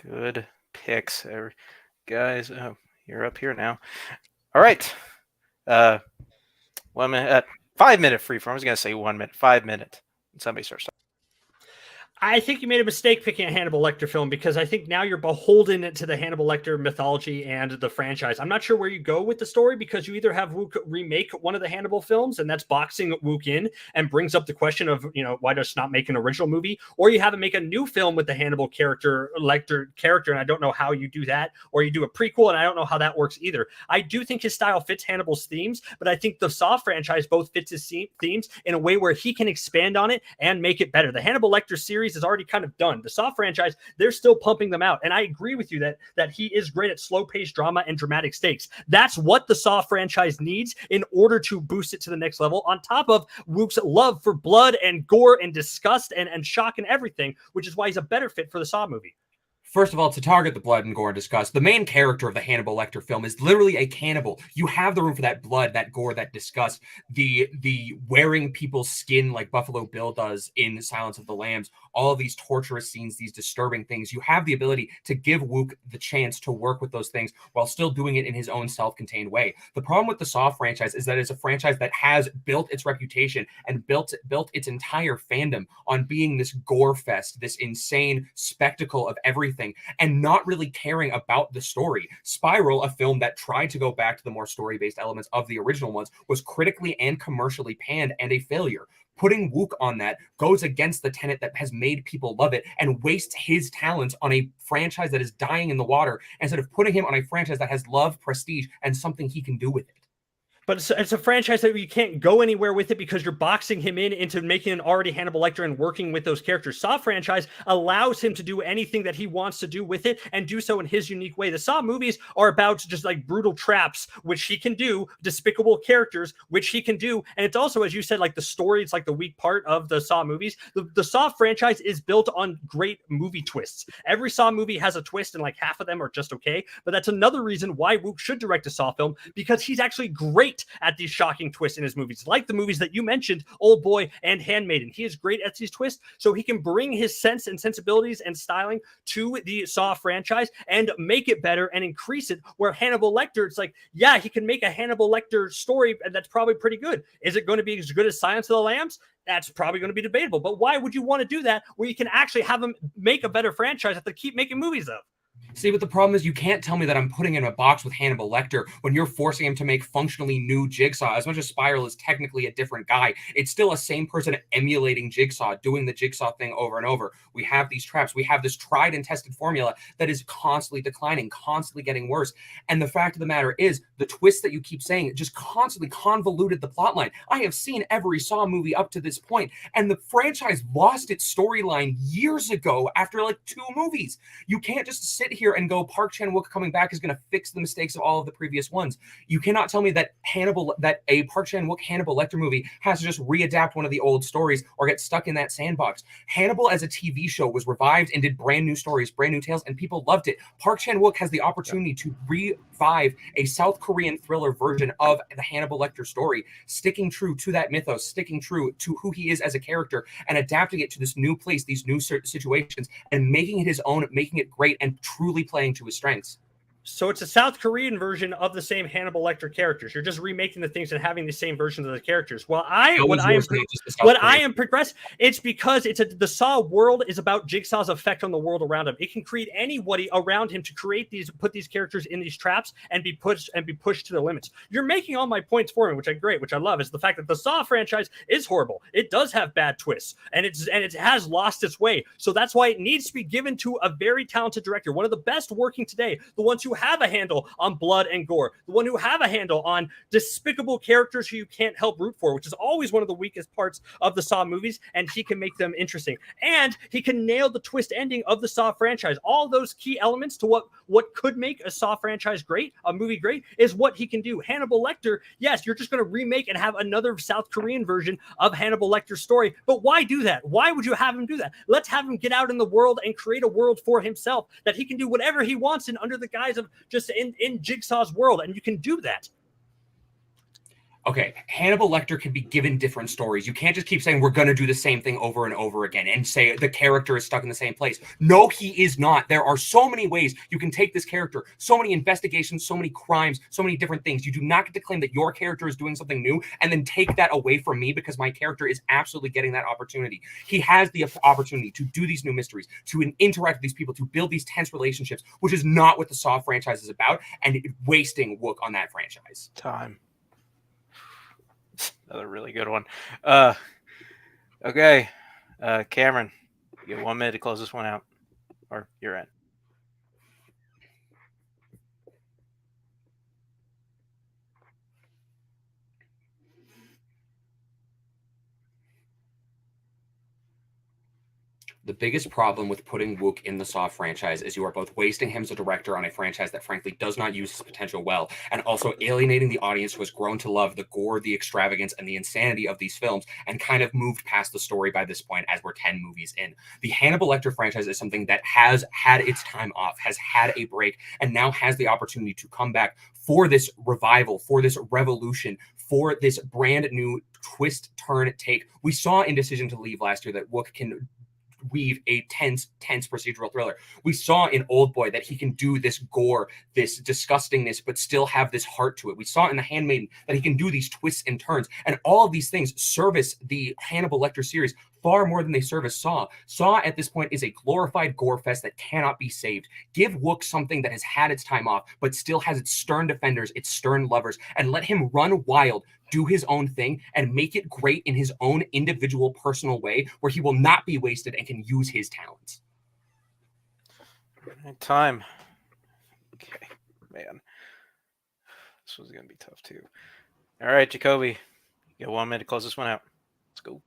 Speaker 2: Good picks, guys. Oh, you're up here now. All right. 1 minute. 5 minute free form. I was going to say 1 minute. 5 minutes. And somebody starts talking.
Speaker 6: I think you made a mistake picking a Hannibal Lecter film because I think now you're beholden to the Hannibal Lecter mythology and the franchise. I'm not sure where you go with the story because you either have Wook remake one of the Hannibal films, and that's boxing Wook in and brings up the question of, why does not make an original movie, or you have him make a new film with the Hannibal Lecter character, and I don't know how you do that, or you do a prequel, and I don't know how that works either. I do think his style fits Hannibal's themes, but I think the Saw franchise both fits his themes in a way where he can expand on it and make it better. The Hannibal Lecter series is already kind of done. The Saw franchise, they're still pumping them out. And I agree with you that he is great at slow-paced drama and dramatic stakes. That's what the Saw franchise needs in order to boost it to the next level, on top of Wook's love for blood and gore and disgust and shock and everything, which is why he's a better fit for the Saw movie.
Speaker 5: First of all, to target the blood and gore and disgust, the main character of the Hannibal Lecter film is literally a cannibal. You have the room for that blood, that gore, that disgust, the wearing people's skin like Buffalo Bill does in Silence of the Lambs, all of these torturous scenes, these disturbing things. You have the ability to give Wook the chance to work with those things while still doing it in his own self-contained way. The problem with the Saw franchise is that it's a franchise that has built its reputation and built its entire fandom on being this gore fest, this insane spectacle of everything, and not really caring about the story. Spiral, a film that tried to go back to the more story-based elements of the original ones, was critically and commercially panned and a failure. Putting Wook on that goes against the tenet that has made people love it and wastes his talents on a franchise that is dying in the water instead of putting him on a franchise that has love, prestige, and something he can do with it.
Speaker 6: But it's a franchise that you can't go anywhere with it because you're boxing him into making an already Hannibal Lecter and working with those characters. Saw franchise allows him to do anything that he wants to do with it and do so in his unique way. The Saw movies are about just like brutal traps, which he can do, despicable characters, which he can do. And it's also, as you said, like the story, it's like the weak part of the Saw movies. The Saw franchise is built on great movie twists. Every Saw movie has a twist and like half of them are just okay. But that's another reason why Wook should direct a Saw film, because he's actually great at these shocking twists in his movies, like the movies that you mentioned, Old Boy and Handmaiden. He is great at these twists, so he can bring his sense and sensibilities and styling to the Saw franchise and make it better and increase it. Where Hannibal Lecter, it's like, yeah, he can make a Hannibal Lecter story that's probably pretty good. Is it going to be as good as Silence of the Lambs? That's probably going to be debatable. But why would you want to do that where you can actually have him make a better franchise that they keep making movies of?
Speaker 5: See, but the problem is you can't tell me that I'm putting him in a box with Hannibal Lecter when you're forcing him to make functionally new Jigsaw. As much as Spiral is technically a different guy, it's still a same person emulating Jigsaw, doing the Jigsaw thing over and over. We have these traps. We have this tried and tested formula that is constantly declining, constantly getting worse. And the fact of the matter is, the twist that you keep saying just constantly convoluted the plotline. I have seen every Saw movie up to this point, and the franchise lost its storyline years ago after like 2 movies. You can't just sit here and go, Park Chan-wook coming back is going to fix the mistakes of all of the previous ones. You cannot tell me that a Park Chan-wook Hannibal Lecter movie has to just readapt one of the old stories or get stuck in that sandbox. Hannibal as a TV show was revived and did brand new stories, brand new tales, and people loved it. Park Chan-wook has the opportunity to revive a South Korean thriller version of the Hannibal Lecter story, sticking true to that mythos, sticking true to who he is as a character, and adapting it to this new place, these new situations, and making it his own, making it great, and truly playing to his strengths.
Speaker 6: So it's a South Korean version of the same Hannibal Lecter characters. You're just remaking the things and having the same versions of the characters. What I am progressed, it's because the Saw world is about Jigsaw's effect on the world around him. It can create anybody around him to put these characters in these traps and be pushed to the limits. You're making all my points for me, which I love, is the fact that the Saw franchise is horrible. It does have bad twists, and it has lost its way. So that's why it needs to be given to a very talented director, one of the best working today, the ones who have a handle on blood and gore, the one who have a handle on despicable characters who you can't help root for, which is always one of the weakest parts of the Saw movies, and he can make them interesting. And he can nail the twist ending of the Saw franchise. All those key elements to what could make a Saw franchise great, a movie great, is what he can do. Hannibal Lecter, yes, you're just going to remake and have another South Korean version of Hannibal Lecter's story, but why do that? Why would you have him do that? Let's have him get out in the world and create a world for himself that he can do whatever he wants in under the guise of just in Jigsaw's world, and you can do that.
Speaker 5: Okay, Hannibal Lecter can be given different stories. You can't just keep saying we're going to do the same thing over and over again and say the character is stuck in the same place. No, he is not. There are so many ways you can take this character, so many investigations, so many crimes, so many different things. You do not get to claim that your character is doing something new and then take that away from me because my character is absolutely getting that opportunity. He has the opportunity to do these new mysteries, to interact with these people, to build these tense relationships, which is not what the Saw franchise is about, and wasting Wook on that franchise.
Speaker 2: Time. Another really good one. Okay. Cameron, you get 1 minute to close this one out. Or you're in.
Speaker 5: The biggest problem with putting Wook in the Saw franchise is you are both wasting him as a director on a franchise that frankly does not use his potential well, and also alienating the audience who has grown to love the gore, the extravagance, and the insanity of these films, and kind of moved past the story by this point as we're 10 movies in. The Hannibal Lecter franchise is something that has had its time off, has had a break, and now has the opportunity to come back for this revival, for this revolution, for this brand new twist, turn, take. We saw in Decision to Leave last year that Wook can weave a tense procedural thriller. We saw in Old Boy that he can do this gore, this disgustingness, but still have this heart to it. We saw in The Handmaiden that he can do these twists and turns, and all of these things service the Hannibal Lecter series far more than they service Saw. Saw at this point is a glorified gore fest that cannot be saved. Give Wook something that has had its time off, but still has its stern defenders, its stern lovers, and let him run wild, do his own thing, and make it great in his own individual personal way where he will not be wasted and can use his talents.
Speaker 2: Time. Okay, man. This was going to be tough too. All right, Jacoby. You got 1 minute to close this one out. Let's go.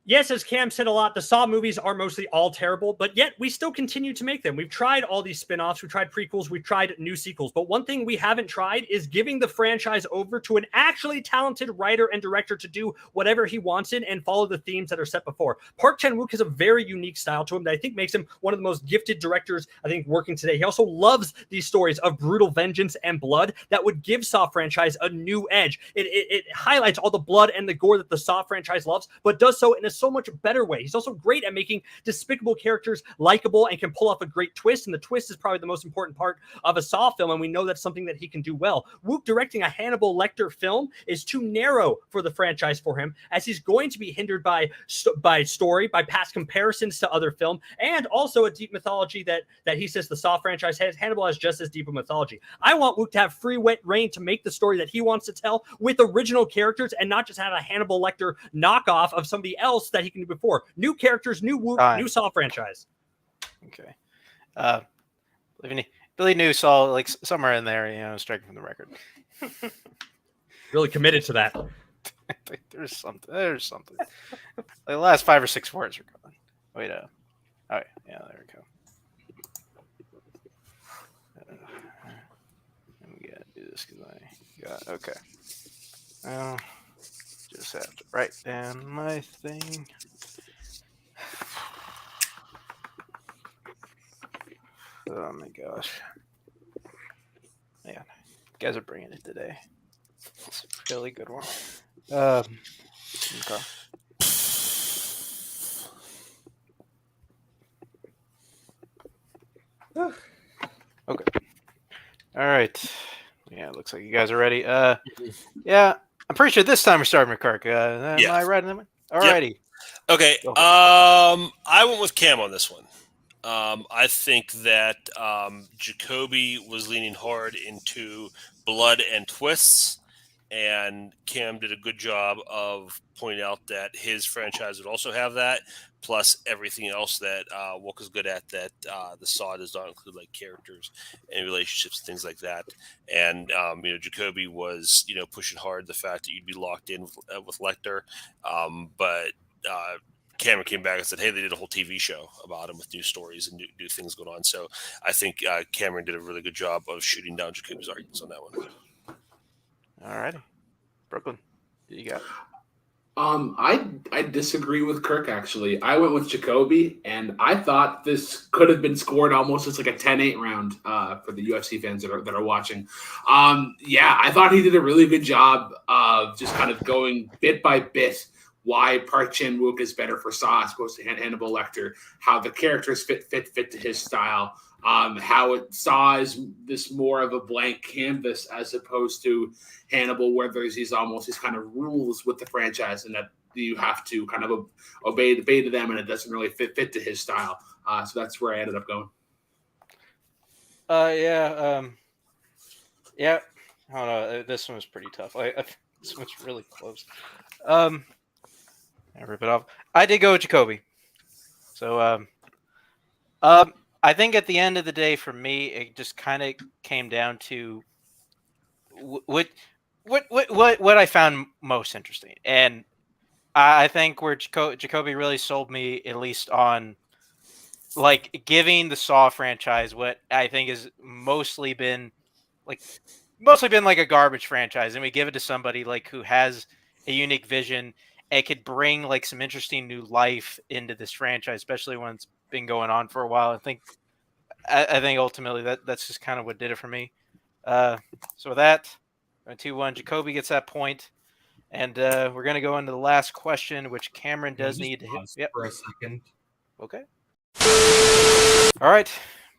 Speaker 6: Yes, as Cam said a lot, the Saw movies are mostly all terrible, but yet we still continue to make them. We've tried all these spin-offs, we've tried prequels, we've tried new sequels, but one thing we haven't tried is giving the franchise over to an actually talented writer and director to do whatever he wants in and follow the themes that are set before. Park Chan-wook has a very unique style to him that I think makes him one of the most gifted directors, I think, working today. He also loves these stories of brutal vengeance and blood that would give Saw franchise a new edge. It highlights all the blood and the gore that the Saw franchise loves, but does so in a so much better way. He's also great at making despicable characters likable and can pull off a great twist, and the twist is probably the most important part of a Saw film, and we know that's something that he can do well. Wook directing a Hannibal Lecter film is too narrow for the franchise for him, as he's going to be hindered by story, by past comparisons to other film, and also a deep mythology that he says the Saw franchise has. Hannibal has just as deep a mythology. I want Wook to have free reign to make the story that he wants to tell with original characters and not just have a Hannibal Lecter knockoff of somebody else that he can do before. New characters, new Wook, new Saw franchise.
Speaker 2: Okay. Billy New saw like somewhere in there, striking from the record.
Speaker 6: Really committed to that.
Speaker 2: There's something. Like the last 5 or 6 words are gone. Wait, oh yeah, there we go. We gotta do this because I got okay. Just have to write down my thing. Oh my gosh. Man, you guys are bringing it today. It's a really good one. Okay. Okay. All right. Yeah, it looks like you guys are ready. Yeah, I'm pretty sure this time we're starting with Kirk. Am I right on that one? Alrighty.
Speaker 3: Yep. Okay. I went with Cam on this one. I think that Jacoby was leaning hard into blood and twists, and Cam did a good job of pointing out that his franchise would also have that, plus everything else that Wook is good at that the Saw does not include, like characters and relationships and things like that. And Jacoby was pushing hard the fact that you'd be locked in with Lecter, but Cameron came back and said, hey, they did a whole TV show about him with new stories and new things going on. So I think Cameron did a really good job of shooting down Jacoby's arguments on that one.
Speaker 2: All righty. Brooklyn, what you got?
Speaker 4: I disagree with Kirk, actually. I went with Jacoby, and I thought this could have been scored almost as like a 10-8 round for the UFC fans that are watching. Yeah, I thought he did a really good job of just kind of going bit by bit why Park Chan-wook is better for Saw as opposed to Hannibal Lecter, how the characters fit to his style, how it Saw is this more of a blank canvas as opposed to Hannibal, where there's these kind of rules with the franchise and that you have to kind of obey to them, and it doesn't really fit to his style. So that's where I ended up going.
Speaker 2: Yeah. I don't know. This one was pretty tough. This one's really close. I rip it off. I did go with Jacoby. So, I think at the end of the day, for me, it just kind of came down to what I found most interesting, and I think where Jacoby really sold me, at least on like giving the Saw franchise what I think has mostly been like a garbage franchise, and we give it to somebody like who has a unique vision and could bring like some interesting new life into this franchise, especially when it's been going on for a while. I think ultimately that's just kind of what did it for me. So with that, 2-1, Jacoby gets that point, and we're gonna go into the last question, which Cameron does need to hit. Yep.
Speaker 5: For a second.
Speaker 2: Okay. All right,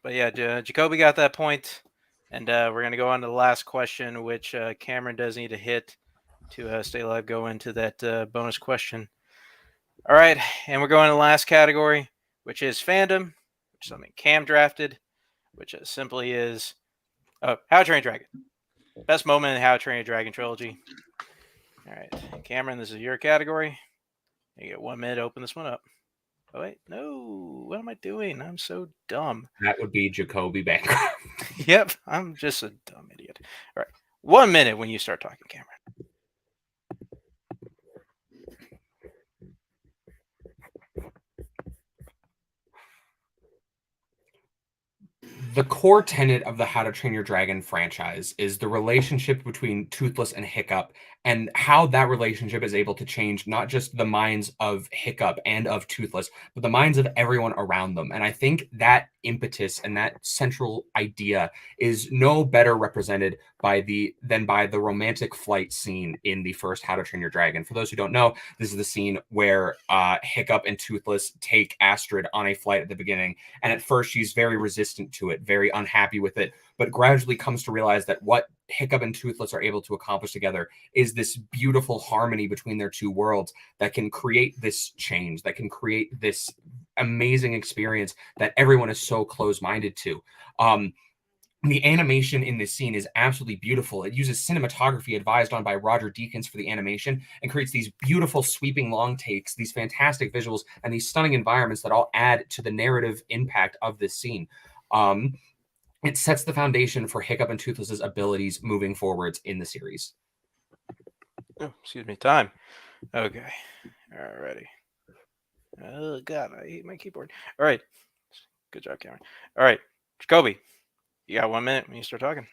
Speaker 2: but yeah, Jacoby got that point, and we're gonna go on to the last question, which Cameron does need to hit to stay alive. Go into that bonus question. All right, and we're going to the last category, which is fandom, which is something Cam drafted, which simply is How to Train Your Dragon. Best moment in How to Train Your Dragon trilogy. All right, Cameron, this is your category. You get 1 minute to open this one up. Oh, wait, no. What am I doing? I'm so dumb.
Speaker 5: That would be Jacoby Bancroft.
Speaker 2: Yep, I'm just a dumb idiot. All right, 1 minute when you start talking, Cameron.
Speaker 5: The core tenet of the How to Train Your Dragon franchise is the relationship between Toothless and Hiccup, and how that relationship is able to change not just the minds of Hiccup and of Toothless, but the minds of everyone around them. And I think that impetus and that central idea is no better represented than by the romantic flight scene in the first How to Train Your Dragon. For those who don't know, this is the scene where Hiccup and Toothless take Astrid on a flight at the beginning, and at first she's very resistant to it, very unhappy with it, but gradually comes to realize that what Hiccup and Toothless are able to accomplish together is this beautiful harmony between their two worlds that can create this change, that can create this amazing experience that everyone is so close-minded to. The animation in this scene is absolutely beautiful. It uses cinematography advised on by Roger Deakins for the animation and creates these beautiful sweeping long takes, these fantastic visuals, and these stunning environments that all add to the narrative impact of this scene. It sets the foundation for Hiccup and Toothless's abilities moving forwards in the series.
Speaker 2: Oh, excuse me, time. Okay, alrighty. Oh God, I hate my keyboard. All right, good job, Cameron. All right, Jacoby, you got 1 minute when you start talking.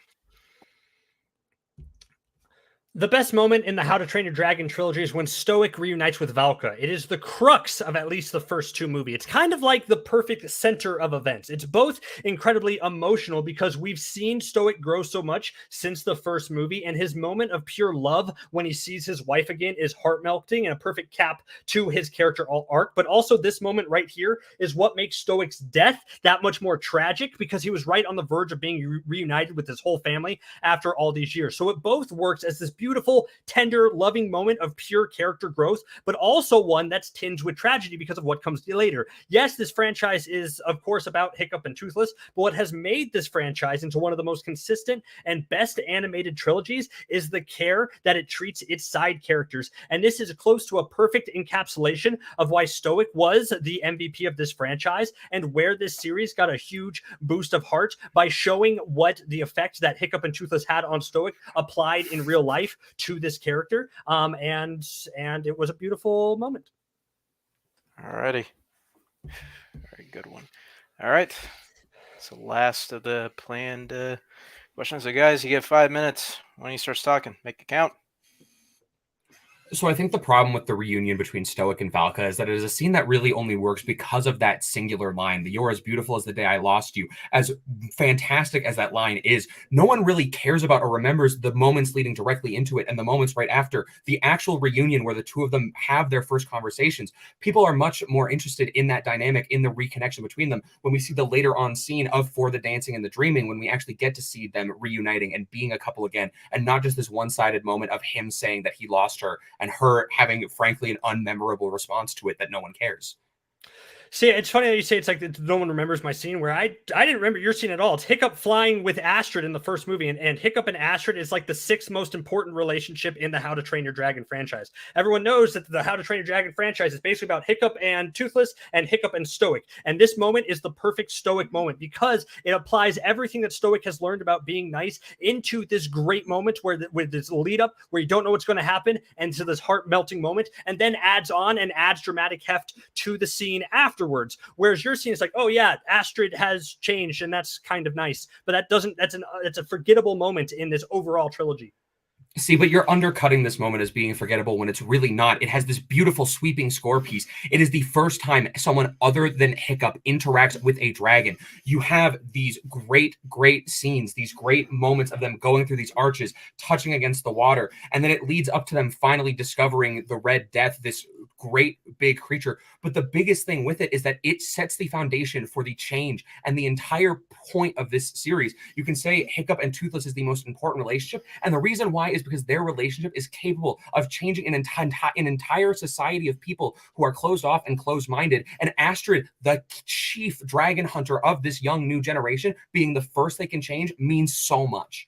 Speaker 6: The best moment in the How to Train Your Dragon trilogy is when Stoic reunites with Valka. It is the crux of at least the first two movies. It's kind of like the perfect center of events. It's both incredibly emotional because we've seen Stoic grow so much since the first movie, and his moment of pure love when he sees his wife again is heart-melting and a perfect cap to his character arc. But also this moment right here is what makes Stoic's death that much more tragic, because he was right on the verge of being reunited with his whole family after all these years. So it both works as this beautiful, tender, loving moment of pure character growth, but also one that's tinged with tragedy because of what comes later. Yes, this franchise is, of course, about Hiccup and Toothless, but what has made this franchise into one of the most consistent and best animated trilogies is the care that it treats its side characters. And this is close to a perfect encapsulation of why Stoic was the MVP of this franchise, and where this series got a huge boost of heart by showing what the effect that Hiccup and Toothless had on Stoic applied in real life to this character, and it was a beautiful moment.
Speaker 2: Alrighty, very good one. All right, it's the last of the planned questions. So, guys, you get 5 minutes when he starts talking. Make it count.
Speaker 5: So I think the problem with the reunion between Stoic and Valka is that it is a scene that really only works because of that singular line. The "You're as beautiful as the day I lost you." As fantastic as that line is, no one really cares about or remembers the moments leading directly into it and the moments right after. The actual reunion where the two of them have their first conversations, people are much more interested in that dynamic, in the reconnection between them, when we see the later on scene of For the Dancing and the Dreaming, when we actually get to see them reuniting and being a couple again, and not just this one-sided moment of him saying that he lost her and her having, frankly, an unmemorable response to it that no one cares.
Speaker 6: See, it's funny that you say it's like no one remembers my scene where I didn't remember your scene at all. It's Hiccup flying with Astrid in the first movie, and Hiccup and Astrid is like the 6th most important relationship in the How to Train Your Dragon franchise. Everyone knows that the How to Train Your Dragon franchise is basically about Hiccup and Toothless and Hiccup and Stoic. And this moment is the perfect Stoic moment because it applies everything that Stoic has learned about being nice into this great moment with this lead up where you don't know what's going to happen and to this heart melting moment, and then adds on and adds dramatic heft to the scene afterwards. Whereas your scene is like, oh yeah, Astrid has changed and that's kind of nice, but that's a forgettable moment in this overall trilogy.
Speaker 5: See, but you're undercutting this moment as being forgettable when it's really not. It has this beautiful sweeping score piece. It is the first time someone other than Hiccup interacts with a dragon. You have these great, great scenes, these great moments of them going through these arches, touching against the water, and then it leads up to them finally discovering the Red Death, this great big creature. But the biggest thing with it is that it sets the foundation for the change and the entire point of this series. You can say Hiccup and Toothless is the most important relationship, and the reason why is because their relationship is capable of changing an entire society of people who are closed off and closed-minded. And Astrid, the chief dragon hunter of this young new generation, being the first they can change means so much.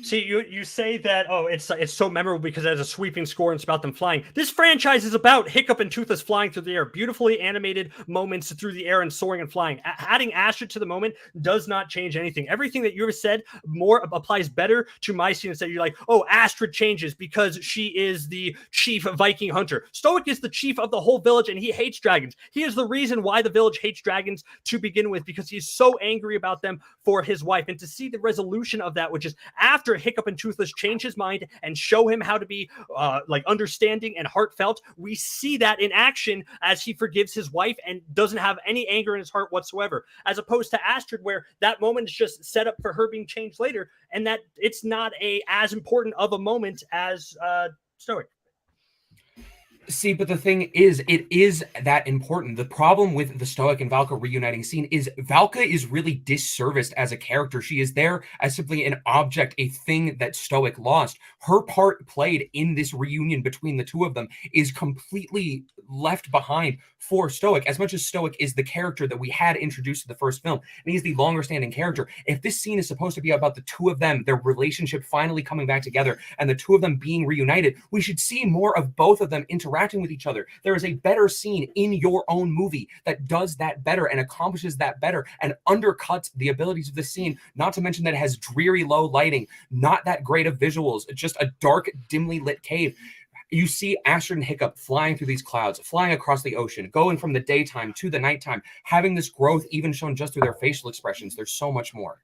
Speaker 6: See, you say that, oh, it's so memorable because it has a sweeping score and it's about them flying. This franchise is about Hiccup and Toothless flying through the air, beautifully animated moments through the air and soaring and flying. Adding Astrid to the moment does not change anything. Everything that you have said more applies better to my scene instead. You're like, oh, Astrid changes because she is the chief Viking hunter. Stoic is the chief of the whole village and he hates dragons. He is the reason why the village hates dragons to begin with, because he's so angry about them for his wife. And to see the resolution of that, which is after Hiccup and Toothless change his mind and show him how to be like understanding and heartfelt, we see that in action as he forgives his wife and doesn't have any anger in his heart whatsoever, as opposed to Astrid, where that moment is just set up for her being changed later, and that it's not as important of a moment as Stoic.
Speaker 5: See, but the thing is, it is that important. The problem with the Stoic and Valka reuniting scene is Valka is really disserviced as a character. She is there as simply an object, a thing that Stoic lost. Her part played in this reunion between the two of them is completely left behind for Stoic. As much as Stoic is the character that we had introduced to the first film, and he's the longer standing character, if this scene is supposed to be about the two of them, their relationship finally coming back together, and the two of them being reunited, we should see more of both of them interacting with each other. There is a better scene in your own movie that does that better and accomplishes that better and undercuts the abilities of the scene, not to mention that it has dreary low lighting, not that great of visuals, just a dark, dimly lit cave. You see Astrid and Hiccup flying through these clouds, flying across the ocean, going from the daytime to the nighttime, having this growth even shown just through their facial expressions. There's so much more.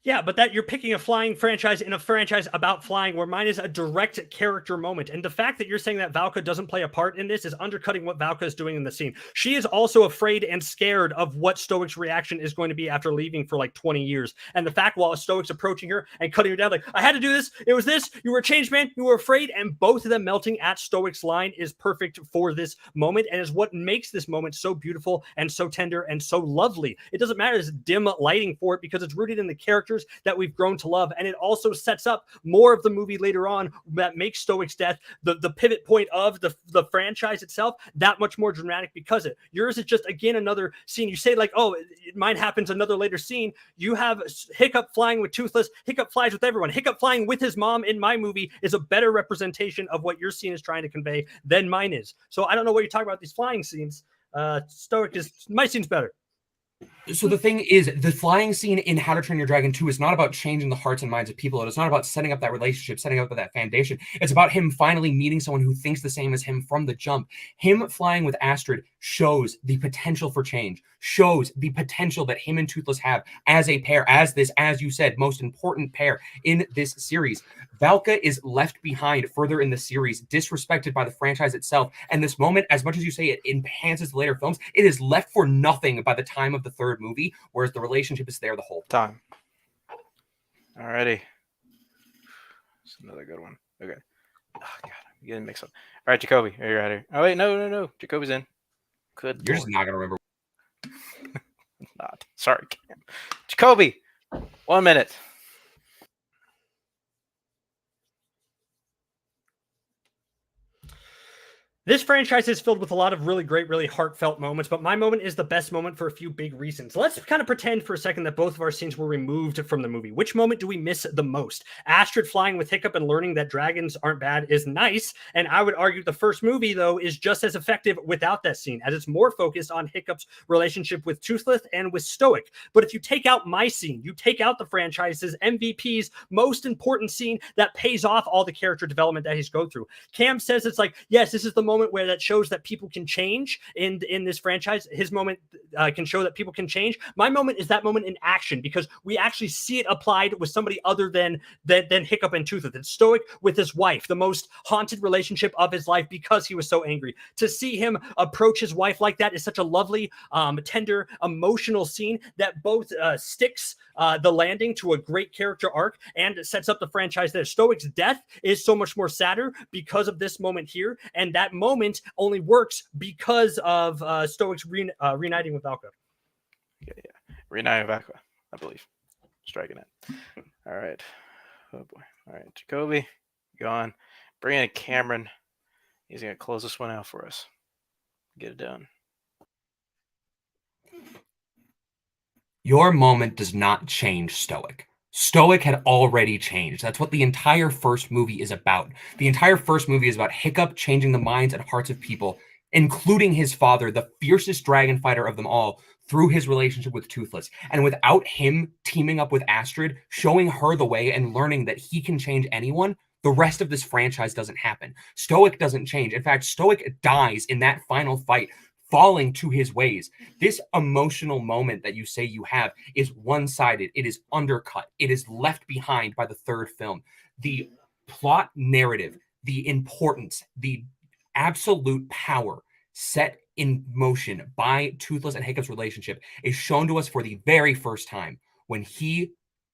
Speaker 6: Yeah, but that you're picking a flying franchise in a franchise about flying, where mine is a direct character moment. And the fact that you're saying that Valka doesn't play a part in this is undercutting what Valka is doing in the scene. She is also afraid and scared of what Stoic's reaction is going to be after leaving for like 20 years. And the fact while Stoic's approaching her and cutting her down, like, I had to do this. It was this. You were a changed man. You were afraid. And both of them melting at Stoic's line is perfect for this moment and is what makes this moment so beautiful and so tender and so lovely. It doesn't matter there's dim lighting for it because it's rooted in the characters that we've grown to love, and it also sets up more of the movie later on that makes Stoic's death the pivot point of the franchise itself that much more dramatic because it. Yours is just, again, another scene. You say like, oh, mine happens another later scene. You have Hiccup flying with Toothless. Hiccup flies with everyone. Hiccup flying with his mom in my movie is a better representation of what your scene is trying to convey than mine is. So I don't know what you're talking about these flying scenes. Stoic is, my scene's better.
Speaker 5: So the thing is, the flying scene in How to Train Your Dragon 2 is not about changing the hearts and minds of people. It is not about setting up that relationship, setting up that foundation. It's about him finally meeting someone who thinks the same as him from the jump. Him flying with Astrid shows the potential for change, shows the potential that him and Toothless have as a pair, as this, as you said, most important pair in this series. Valka is left behind further in the series, disrespected by the franchise itself. And this moment, as much as you say it enhances the later films, it is left for nothing by the time of the third movie, whereas the relationship is there the whole
Speaker 2: time. Alrighty. It's another good one. Okay. Oh, God, I'm getting mixed up. All right, Jacoby, are you out here? Oh, wait, no. Jacoby's in. Good.
Speaker 5: You're
Speaker 2: Lord.
Speaker 5: just not going to remember.
Speaker 2: Not. Sorry, Cam. Jacoby, 1 minute.
Speaker 6: This franchise is filled with a lot of really great, really heartfelt moments, but my moment is the best moment for a few big reasons. Let's kind of pretend for a second that both of our scenes were removed from the movie. Which moment do we miss the most? Astrid flying with Hiccup and learning that dragons aren't bad is nice, and I would argue the first movie, though, is just as effective without that scene, as it's more focused on Hiccup's relationship with Toothless and with Stoic. But if you take out my scene, you take out the franchise's MVP's most important scene that pays off all the character development that he's go through. Cam says it's like, yes, this is the moment where that shows that people can change in this franchise. His moment can show that people can change. My moment is that moment in action, because we actually see it applied with somebody other than Hiccup and Toothless. It's Stoic with his wife, the most haunted relationship of his life because he was so angry. To see him approach his wife like that is such a lovely, tender, emotional scene that both sticks the landing to a great character arc and sets up the franchise there. Stoic's death is so much more sadder because of this moment here, and that moment only works because of Stoic's reuniting with Valka.
Speaker 2: Yeah. Reuniting with Valka, I believe. Striking it. All right. Oh boy. All right. Jacoby, gone. Bring in Cameron. He's going to close this one out for us. Get it done.
Speaker 5: Your moment does not change Stoic. Stoic had already changed. That's what the entire first movie is about. The entire first movie is about Hiccup changing the minds and hearts of people, including his father, the fiercest dragon fighter of them all, through his relationship with Toothless. And without him teaming up with Astrid, showing her the way and learning that he can change anyone, the rest of this franchise doesn't happen. Stoic doesn't change. In fact, Stoic dies in that final fight, falling to his ways. This emotional moment that you say you have is one-sided. It is undercut. It is left behind by the third film. The plot narrative, the importance, the absolute power set in motion by Toothless and Hiccup's relationship is shown to us for the very first time when he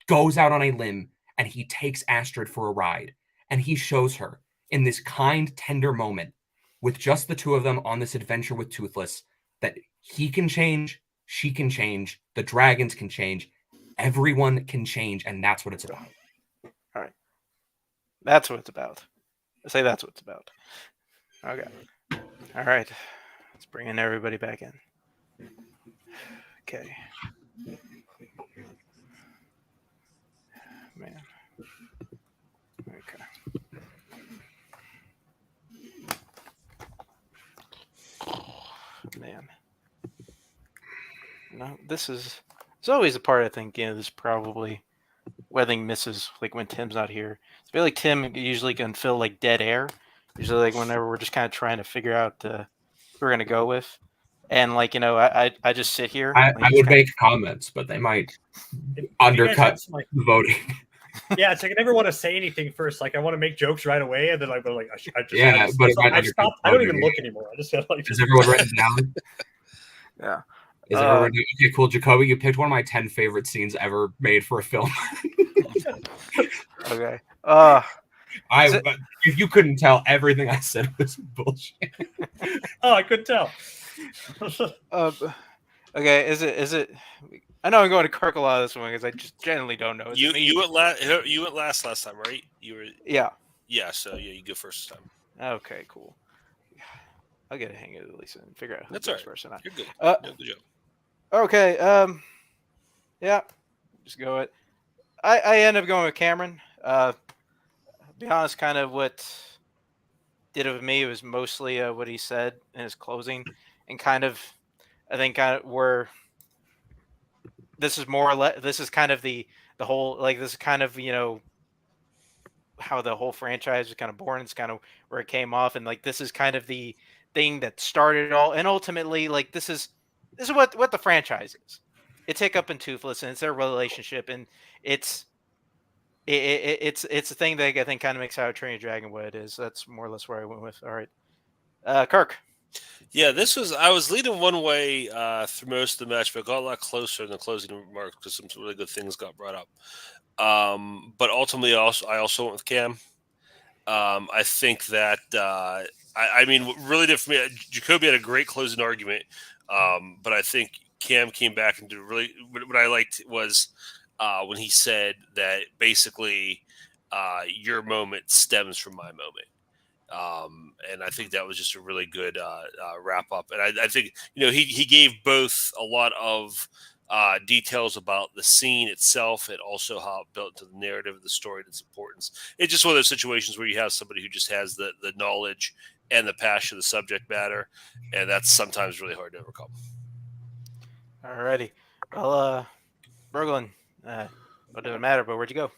Speaker 5: goes out on a limb and he takes Astrid for a ride, and he shows her in this kind, tender moment with just the two of them on this adventure with Toothless, that he can change, she can change, the dragons can change, everyone can change, and that's what it's about.
Speaker 2: All right. That's what it's about. I say that's what it's about. Okay. All right. Let's bring in everybody back in. Okay. Man. Okay. Man. No, this is... It's always the part I think, this is probably where I think misses, like when Tim's not here. I feel like Tim usually can fill like dead air. Usually like whenever we're just kind of trying to figure out who we're going to go with. And like, I just sit here.
Speaker 5: I would make comments, but they might undercut the voting.
Speaker 6: Yeah, it's like I never want to say anything first. Like I want to make jokes right away, and then I don't even look anymore. I just feel like.
Speaker 5: Is everyone written down?
Speaker 2: Yeah.
Speaker 5: Is everyone okay? Cool, Jacoby. You picked one of my 10 favorite scenes ever made for a film.
Speaker 2: Okay.
Speaker 5: If you couldn't tell, everything I said was bullshit.
Speaker 6: Oh, I couldn't tell.
Speaker 2: Okay. Is it? I know I'm going to Kirk a lot of this one because I just generally don't know.
Speaker 3: You went last time, right? You were.
Speaker 2: Yeah.
Speaker 3: Yeah. So yeah, you go first this time.
Speaker 2: Okay. Cool. I'll get a hang of it at least and figure out who
Speaker 3: That's
Speaker 2: the
Speaker 3: all right.
Speaker 2: person.
Speaker 3: You're good. Good job.
Speaker 2: Okay. Yeah. Just go it. I end up going with Cameron. Be honest, kind of what did it with me was mostly what he said in his closing, and kind of, I think, where this is more or less. This is kind of the whole, like, this is kind of how the whole franchise was kind of born. It's kind of where it came off, and like this is kind of the thing that started it all, and ultimately, like this is what the franchise is. It's Hiccup and Toothless, and it's their relationship, and it's a thing that I think kind of makes How to Train Your Dragon what it is. That's more or less where I went with. All right, Kirk.
Speaker 3: Yeah, I was leading one way through most of the match, but got a lot closer in the closing remarks because some really good things got brought up. But ultimately, I also went with Cam. I think that I mean, what really did for me, Jacoby had a great closing argument, but I think Cam came back and did really. What I liked was when he said that basically your moment stems from my moment. and I think that was just a really good wrap up. And I think he gave both a lot of details about the scene itself and also how it built to the narrative of the story and its importance. It's just one of those situations where you have somebody who just has the knowledge and the passion of the subject matter, and that's sometimes really hard to overcome.
Speaker 2: Alrighty. Well, Brooklyn, what doesn't matter, but where'd you go?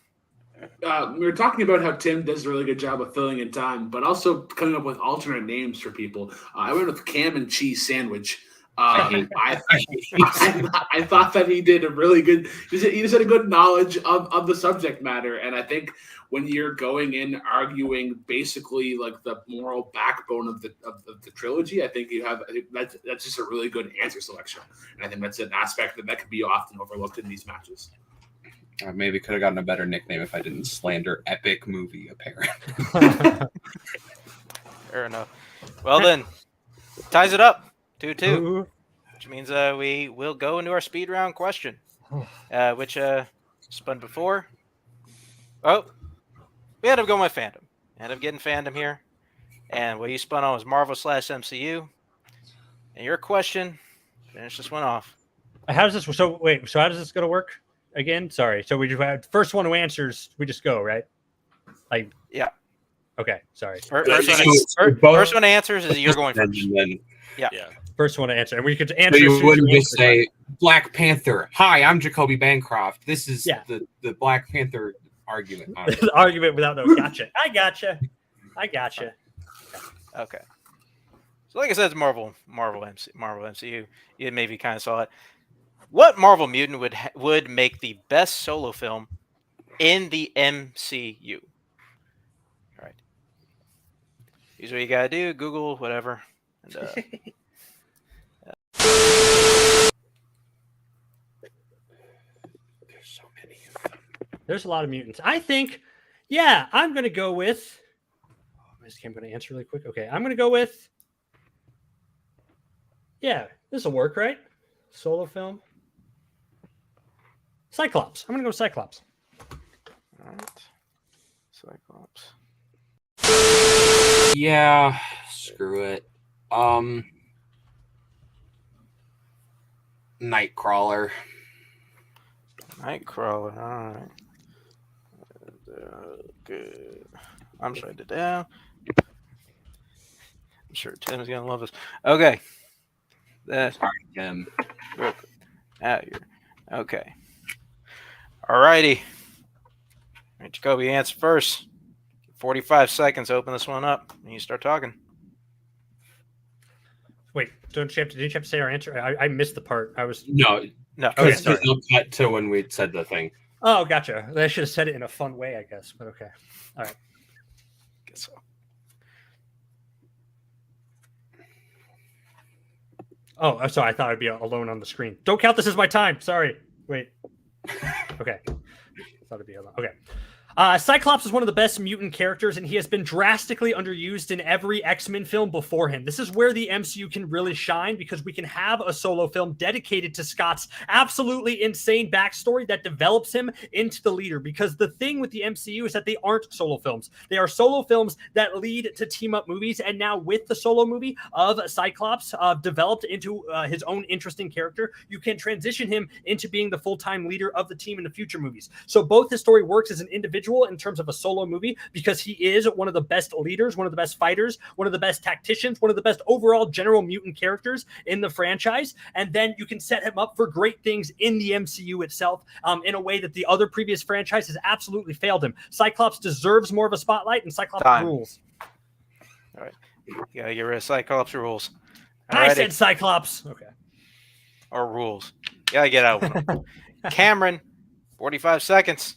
Speaker 4: We were talking about how Tim does a really good job of filling in time, but also coming up with alternate names for people. I went with Cam and Cheese Sandwich. I thought that he did a really good. He just had a good knowledge of the subject matter, and I think when you're going in arguing basically like the moral backbone of the trilogy, I think that's just a really good answer selection, and I think that's an aspect that could be often overlooked in these matches.
Speaker 5: I maybe could have gotten a better nickname if I didn't slander epic movie apparently.
Speaker 2: Fair enough. Well then, ties it up 2-2, which means we will go into our speed round question, which spun before. Oh, we ended up going with Fandom. Ended up getting Fandom here, and what you spun on was Marvel/MCU. And your question, finish this one off.
Speaker 6: How does this? So wait. So how does this go to work again? Sorry. So we just have first one who answers. We just go right. Like
Speaker 2: yeah.
Speaker 6: Okay. Sorry.
Speaker 2: First one answers is you're going first. Yeah.
Speaker 6: First one to answer, and we could answer.
Speaker 5: So you wouldn't just say Black Panther. Hi, I'm Jacoby Bancroft. This is the Black Panther argument.
Speaker 6: Argument without no gotcha. I gotcha.
Speaker 2: Okay. So like I said, it's Marvel MCU. You maybe kind of saw it. What Marvel mutant would make the best solo film in the MCU? All right. Here's what you gotta do: Google whatever. And,
Speaker 5: there's so many.
Speaker 6: There's a lot of mutants. I think, I'm gonna go with. I'm gonna answer really quick. Okay, I'm gonna go with. Yeah, this will work, right? Solo film. Cyclops. I'm gonna go Cyclops.
Speaker 2: all right. Cyclops.
Speaker 5: Yeah, screw it. Nightcrawler.
Speaker 2: Nightcrawler. All right. Good. I'm just writing it down. I'm sure Tim's gonna love this. Okay. That's
Speaker 5: Tim.
Speaker 2: out here. Okay. All righty. All right, Jacoby, answer first. 45 seconds. Open this one up, and you start talking.
Speaker 6: Wait, didn't you have to say our answer? I missed the part. I was
Speaker 5: No.
Speaker 6: Okay,
Speaker 5: Because they'll cut to when we said the thing.
Speaker 6: Oh, gotcha. I should have said it in a fun way, I guess. But okay. All right.
Speaker 2: Guess so.
Speaker 6: Oh, I'm sorry. I thought I'd be alone on the screen. Don't count this as my time. Sorry. Wait. Okay. I thought it'd be alone. Okay. Cyclops is one of the best mutant characters, and he has been drastically underused in every X-Men film before him. This is where the MCU can really shine, because we can have a solo film dedicated to Scott's absolutely insane backstory that develops him into the leader. Because the thing with the MCU is that they aren't solo films. They are solo films that lead to team-up movies, and now with the solo movie of Cyclops developed into his own interesting character, you can transition him into being the full-time leader of the team in the future movies. So both his story works as an individual in terms of a solo movie, because he is one of the best leaders, one of the best fighters, one of the best tacticians, one of the best overall general mutant characters in the franchise. And then you can set him up for great things in the MCU itself in a way that the other previous franchise has absolutely failed him. Cyclops deserves more of a spotlight, and Cyclops rules.
Speaker 2: All right. Yeah, you're Cyclops rules.
Speaker 6: I said Cyclops. Okay.
Speaker 2: Or rules. Gotta get out one of them. Cameron, 45 seconds.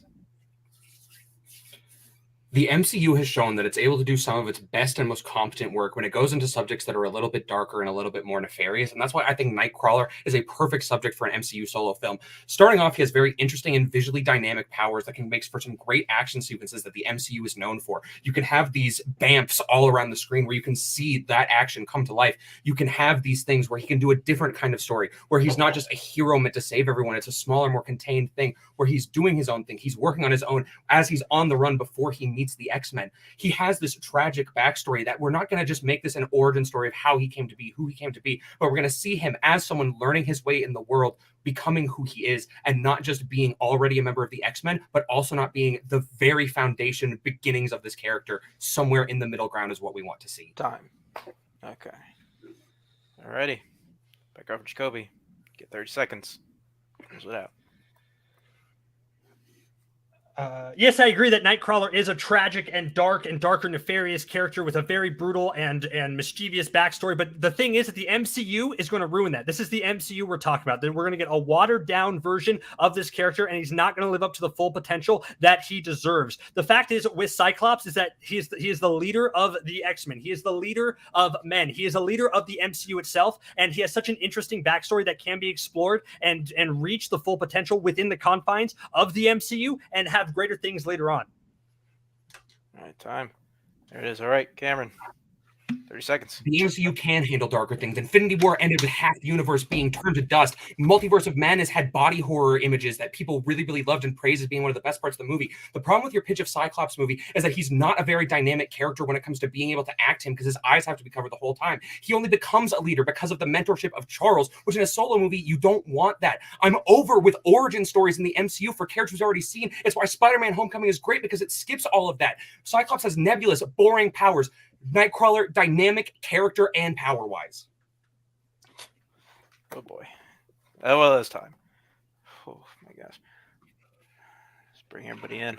Speaker 5: The MCU has shown that it's able to do some of its best and most competent work when it goes into subjects that are a little bit darker and a little bit more nefarious. And that's why I think Nightcrawler is a perfect subject for an MCU solo film. Starting off, he has very interesting and visually dynamic powers that can make for some great action sequences that the MCU is known for. You can have these bamfs all around the screen where you can see that action come to life. You can have these things where he can do a different kind of story, where he's not just a hero meant to save everyone. It's a smaller, more contained thing where he's doing his own thing. He's working on his own as he's on the run before he
Speaker 7: meets the X-Men. He has this tragic backstory that we're not going to just make this an origin story of how he came to be, who he came to be, but we're going to see him as someone learning his way in the world, becoming who he is, and not just being already a member of the X-Men, but also not being the very foundation beginnings of this character. Somewhere in the middle ground is what we want to see.
Speaker 2: Time. Okay. Alrighty. Back over to Jacoby. Get 30 seconds. Close it out.
Speaker 6: Yes, I agree that Nightcrawler is a tragic and darker, nefarious character with a very brutal and mischievous backstory. But the thing is that the MCU is going to ruin that. This is the MCU we're talking about. That we're going to get a watered down version of this character, and he's not going to live up to the full potential that he deserves. The fact is, with Cyclops, is that he is the leader of the X-Men. He is the leader of men. He is a leader of the MCU itself, and he has such an interesting backstory that can be explored and reach the full potential within the confines of the MCU and have greater things later on.
Speaker 2: All right, time. There it is. All right, Cameron. 30 seconds.
Speaker 7: The MCU can handle darker things. Infinity War ended with half the universe being turned to dust. Multiverse of Madness had body horror images that people really, really loved and praised as being one of the best parts of the movie. The problem with your pitch of Cyclops movie is that he's not a very dynamic character when it comes to being able to act him, because his eyes have to be covered the whole time. He only becomes a leader because of the mentorship of Charles, which in a solo movie, you don't want that. I'm over with origin stories in the MCU for characters we've already seen. It's why Spider-Man Homecoming is great, because it skips all of that. Cyclops has nebulous, boring powers. Nightcrawler, dynamic character and power-wise.
Speaker 2: Oh boy. Oh well, it's time. Oh my gosh. Let's bring everybody in.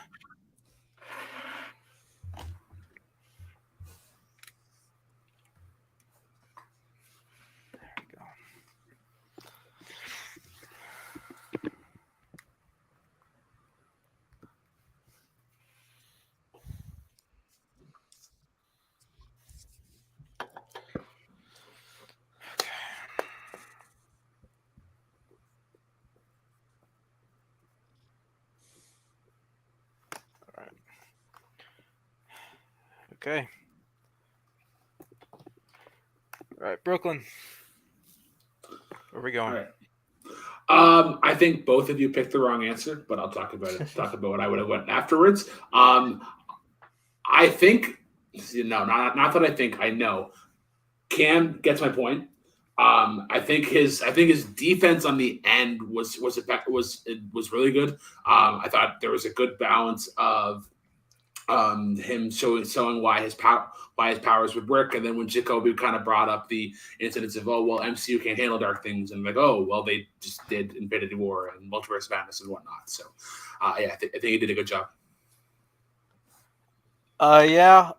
Speaker 2: There we go. Okay. All right, Brooklyn. Where are we going?
Speaker 4: All right. I think both of you picked the wrong answer, but I'll talk about it. Talk about what I would have went afterwards. I think, not that I think, I know. Cam gets my point. I think his defense on the end was really good. I thought there was a good balance of him showing why his powers would work, and then when Jacoby kind of brought up the incidents of, oh well, MCU can't handle dark things, and like, oh well, they just did Infinity War and Multiverse of Madness and whatnot. So I think he did a good job.
Speaker 2: Yeah.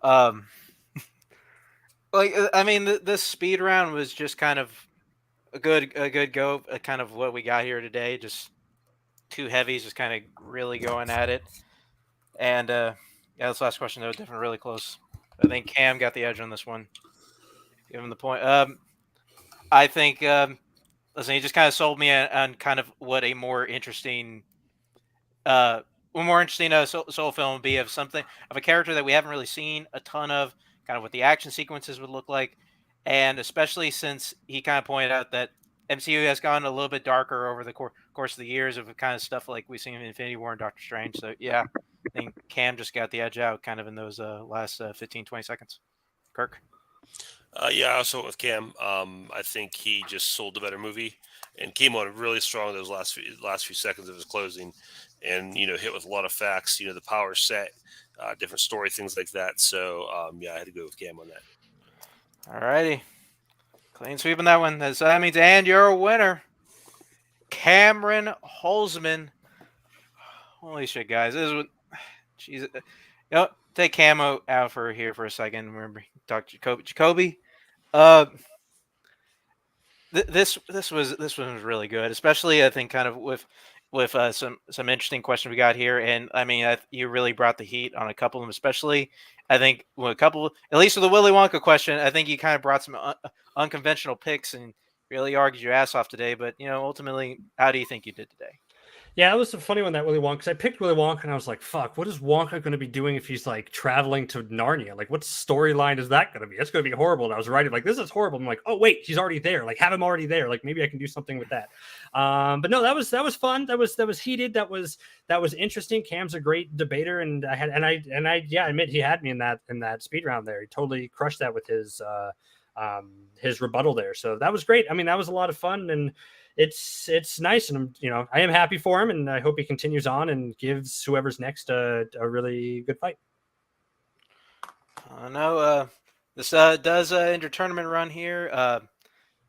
Speaker 2: Like, I mean, this speed round was just kind of a good go, kind of what we got here today. Just two heavies, just kind of really going at it, and yeah, this last question, though, was definitely really close. I think Cam got the edge on this one. Give him the point. I think, listen, he just kind of sold me on kind of what a more interesting soul film would be, of a character that we haven't really seen a ton of, kind of what the action sequences would look like. And especially since he kind of pointed out that MCU has gone a little bit darker over the course of the years of kind of stuff like we've seen in Infinity War and Doctor Strange. So, yeah, I think Cam just got the edge out kind of in those last 15, 20 seconds. Kirk?
Speaker 3: Yeah, I also went with Cam. I think he just sold the better movie and came on really strong those last few seconds of his closing, and hit with a lot of facts. The power set, different story, things like that. So yeah, I had to go with Cam on that.
Speaker 2: All righty. Clean sweep on that one. That means, and you're a winner, Cameron Holzmann. Holy shit, guys! This is what. Jeez, take Camo out for here for a second. Remember, talk to Jacoby. This was really good, especially I think kind of with some interesting questions we got here, and I mean you really brought the heat on a couple of them, especially I think with a couple, at least with the Willy Wonka question, I think you kind of brought some unconventional picks and really argued your ass off today. But ultimately, how do you think you did today?
Speaker 6: Yeah, that was a funny one, that Willy Wonka, because I picked Willy Wonka and I was like, fuck, what is Wonka going to be doing if he's like traveling to Narnia? Like, what storyline is that going to be? That's going to be horrible. And I was writing like, this is horrible. I'm like, oh wait, he's already there. Like, have him already there. Like, maybe I can do something with that. But no, that was fun. That was heated. That was interesting. Cam's a great debater, and I yeah, I admit he had me in that speed round there. He totally crushed that with his rebuttal there. So that was great. I mean, that was a lot of fun, and it's nice, and I am happy for him, and I hope he continues on and gives whoever's next a really good fight.
Speaker 2: No, this does end your tournament run here.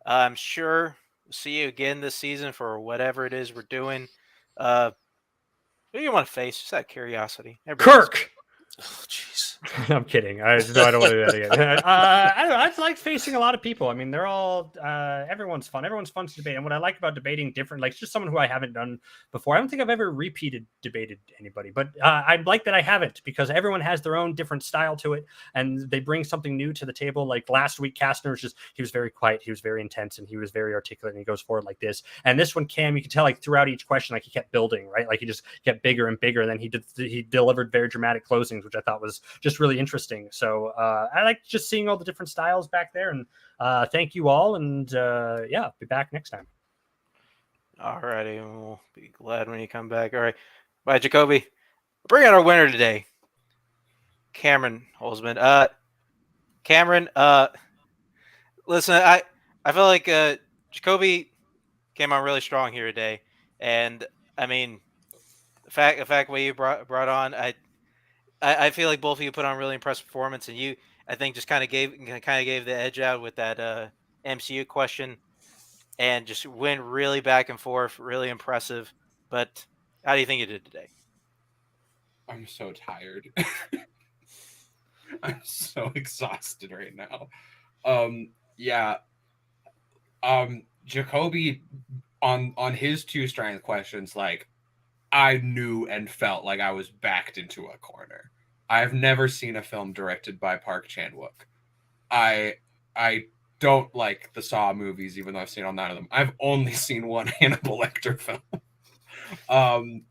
Speaker 2: I'm sure we'll see you again this season for whatever it is we're doing. Who do you want to face? Just out of curiosity.
Speaker 6: Kirk.
Speaker 3: Oh, jeez.
Speaker 6: I'm kidding. I don't want to do that again. I don't know. I like facing a lot of people. I mean, they're all everyone's fun. Everyone's fun to debate. And what I like about debating different, like just someone who I haven't done before. I don't think I've ever debated anybody, but I like that I haven't, because everyone has their own different style to it, and they bring something new to the table. Like last week, Kastner he was very quiet, he was very intense, and he was very articulate, and he goes forward like this. And this one, Cam, you could tell like throughout each question, like he kept building, right? Like he just kept bigger and bigger, and then he delivered very dramatic closings, which I thought was just really interesting. So I like just seeing all the different styles back there, and thank you all, and yeah, be back next time.
Speaker 2: All righty, we'll be glad when you come back. All right, bye, Jacoby. Bring out our winner today, Cameron Holzmann. Cameron, listen, I feel like Jacoby came on really strong here today, and I mean, the fact what you brought on, I feel like both of you put on a really impressive performance, and you, I think, just kind of gave the edge out with that MCU question, and just went really back and forth, really impressive. But how do you think you did today?
Speaker 7: I'm so tired. I'm so exhausted right now. Yeah. Jacoby on his two strength questions, like I knew and felt like I was backed into a corner. I've never seen a film directed by Park Chan-wook. I don't like the Saw movies, even though I've seen all 9 of them. I've only seen one Hannibal Lecter film.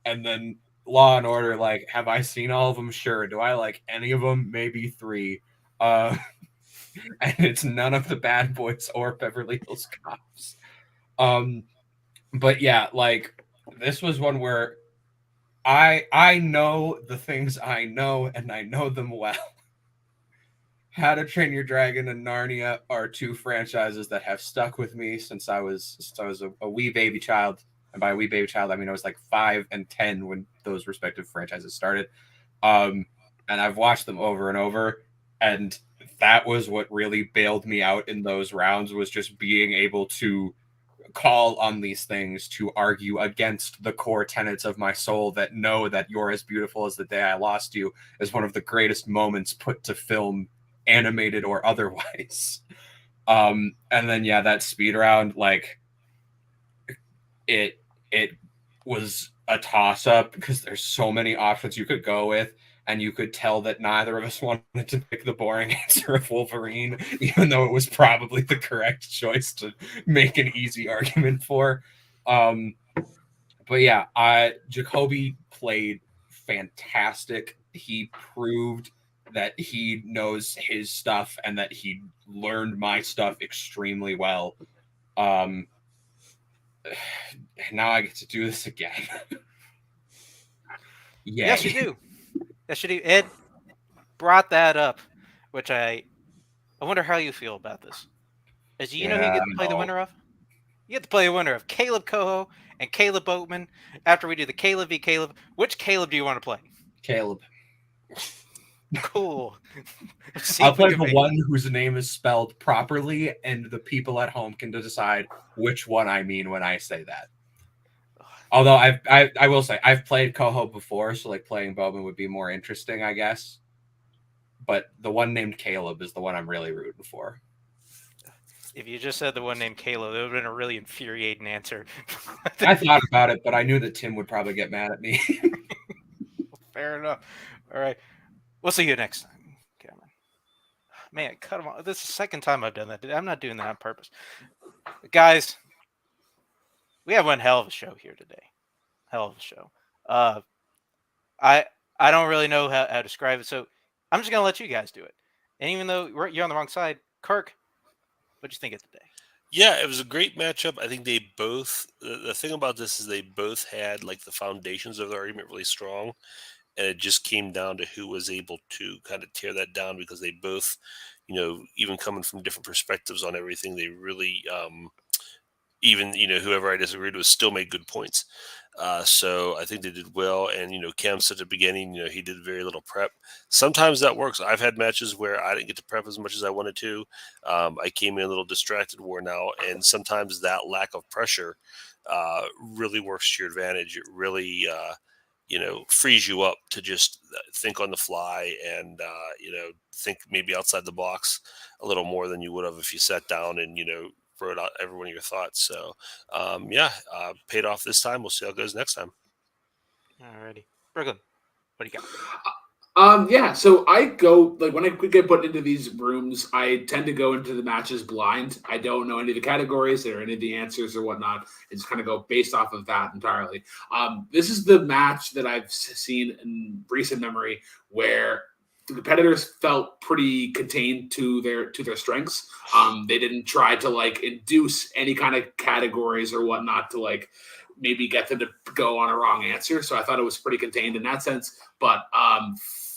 Speaker 7: And then Law and Order, like, have I seen all of them? Sure. Do I like any of them? Maybe 3. And it's none of the Bad Boys or Beverly Hills Cops. But yeah, like, this was one where I know the things I know, and I know them well. How to Train Your Dragon and Narnia are 2 franchises that have stuck with me since I was a wee baby child. And by a wee baby child, I mean I was like 5 and 10 when those respective franchises started. And I've watched them over and over. And that was what really bailed me out in those rounds, was just being able to call on these things to argue against the core tenets of my soul that know that You're As Beautiful As the Day I Lost You is one of the greatest moments put to film, animated or otherwise. And then yeah, that speed round, like it was a toss up because there's so many options you could go with, and you could tell that neither of us wanted to pick the boring answer of Wolverine, even though it was probably the correct choice to make an easy argument for. But yeah, Jacoby played fantastic. He proved that he knows his stuff and that he learned my stuff extremely well. Now I get to do this again. Yeah.
Speaker 2: Yes, you do. Yes, you do. Ed brought that up, which I wonder how you feel about this. As you know who you get to play the winner of? You get to play the winner of Caleb Coho and Caleb Boatman. After we do the Caleb v. Caleb, which Caleb do you want to play?
Speaker 7: Caleb.
Speaker 2: Cool.
Speaker 7: I'll play the one whose name is spelled properly, and the people at home can decide which one I mean when I say that. Although I will say I've played Coho before, so like playing Bowman would be more interesting, I guess. But the one named Caleb is the one I'm really rooting for.
Speaker 2: If you just said the one named Caleb, it would have been a really infuriating answer.
Speaker 7: I thought about it, but I knew that Tim would probably get mad at me.
Speaker 2: Fair enough. All right. We'll see you next time, Cameron. Man, cut him off. This is the second time I've done that. I'm not doing that on purpose. But guys, we have one hell of a show here today. hell of a show. I don't really know how to describe it, so I'm just gonna let you guys do it. And even though you're on the wrong side, Kirk, what'd you think of today?
Speaker 3: Yeah, it was a great matchup. I think they both. The thing about this is they both had like the foundations of the argument really strong, and it just came down to who was able to kind of tear that down because they both, even coming from different perspectives on everything, they really, even whoever I disagreed with still made good points. So I think they did well. And Cam said at the beginning, he did very little prep. Sometimes that works. I've had matches where I didn't get to prep as much as I wanted to. I came in a little distracted, worn out, and sometimes that lack of pressure really works to your advantage. It really frees you up to just think on the fly and think maybe outside the box a little more than you would have if you sat down and wrote out every one of your thoughts. So paid off this time. We'll see how it goes next time.
Speaker 2: Alrighty, Brooklyn, what do you got?
Speaker 4: Yeah, so I go like when I get put into these rooms, I tend to go into the matches blind. I don't know any of the categories or any of the answers or whatnot. I just kind of go based off of that entirely. This is the match that I've seen in recent memory where the competitors felt pretty contained to their strengths. They didn't try to like induce any kind of categories or whatnot to like maybe get them to go on a wrong answer. So I thought it was pretty contained in that sense. But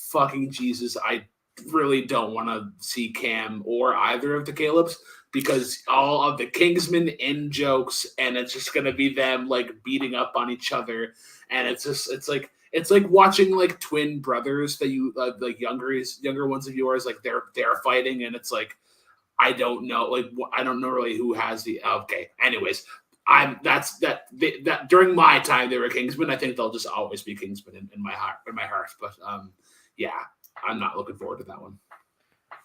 Speaker 4: fucking Jesus, I really don't want to see Cam or either of the Calebs because all of the Kingsmen in jokes, and it's just gonna be them like beating up on each other, and it's like watching like twin brothers that you like younger ones of yours, like they're fighting, and it's like I don't know really who has the okay. Anyways, that during my time they were Kingsmen. I think they'll just always be Kingsmen in my heart. But yeah, I'm not looking forward to that one.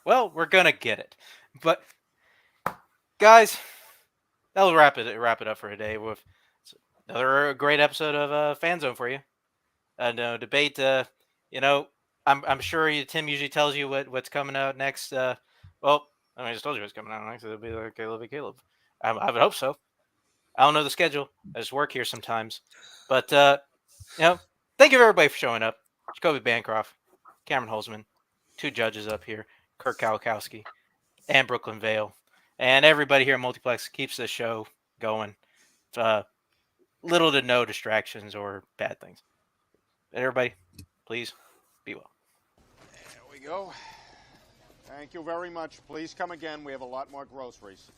Speaker 2: Well, we're gonna get it, but guys, that'll wrap it up for today with another great episode of Fanzone for you. No debate. I'm sure Tim usually tells you what's coming out next. Well, I just told you what's coming out next. It'll be like Caleb. I would hope so. I don't know the schedule. I just work here sometimes. But, thank you everybody for showing up. Jacoby Bancroft, Cameron Holzmann, 2 judges up here, Kirk Kawakowski, and Brooklyn Vale. And everybody here at Multiplex keeps this show going. Little to no distractions or bad things. Everybody, please be well.
Speaker 1: There we go. Thank you very much. Please come again. We have a lot more groceries.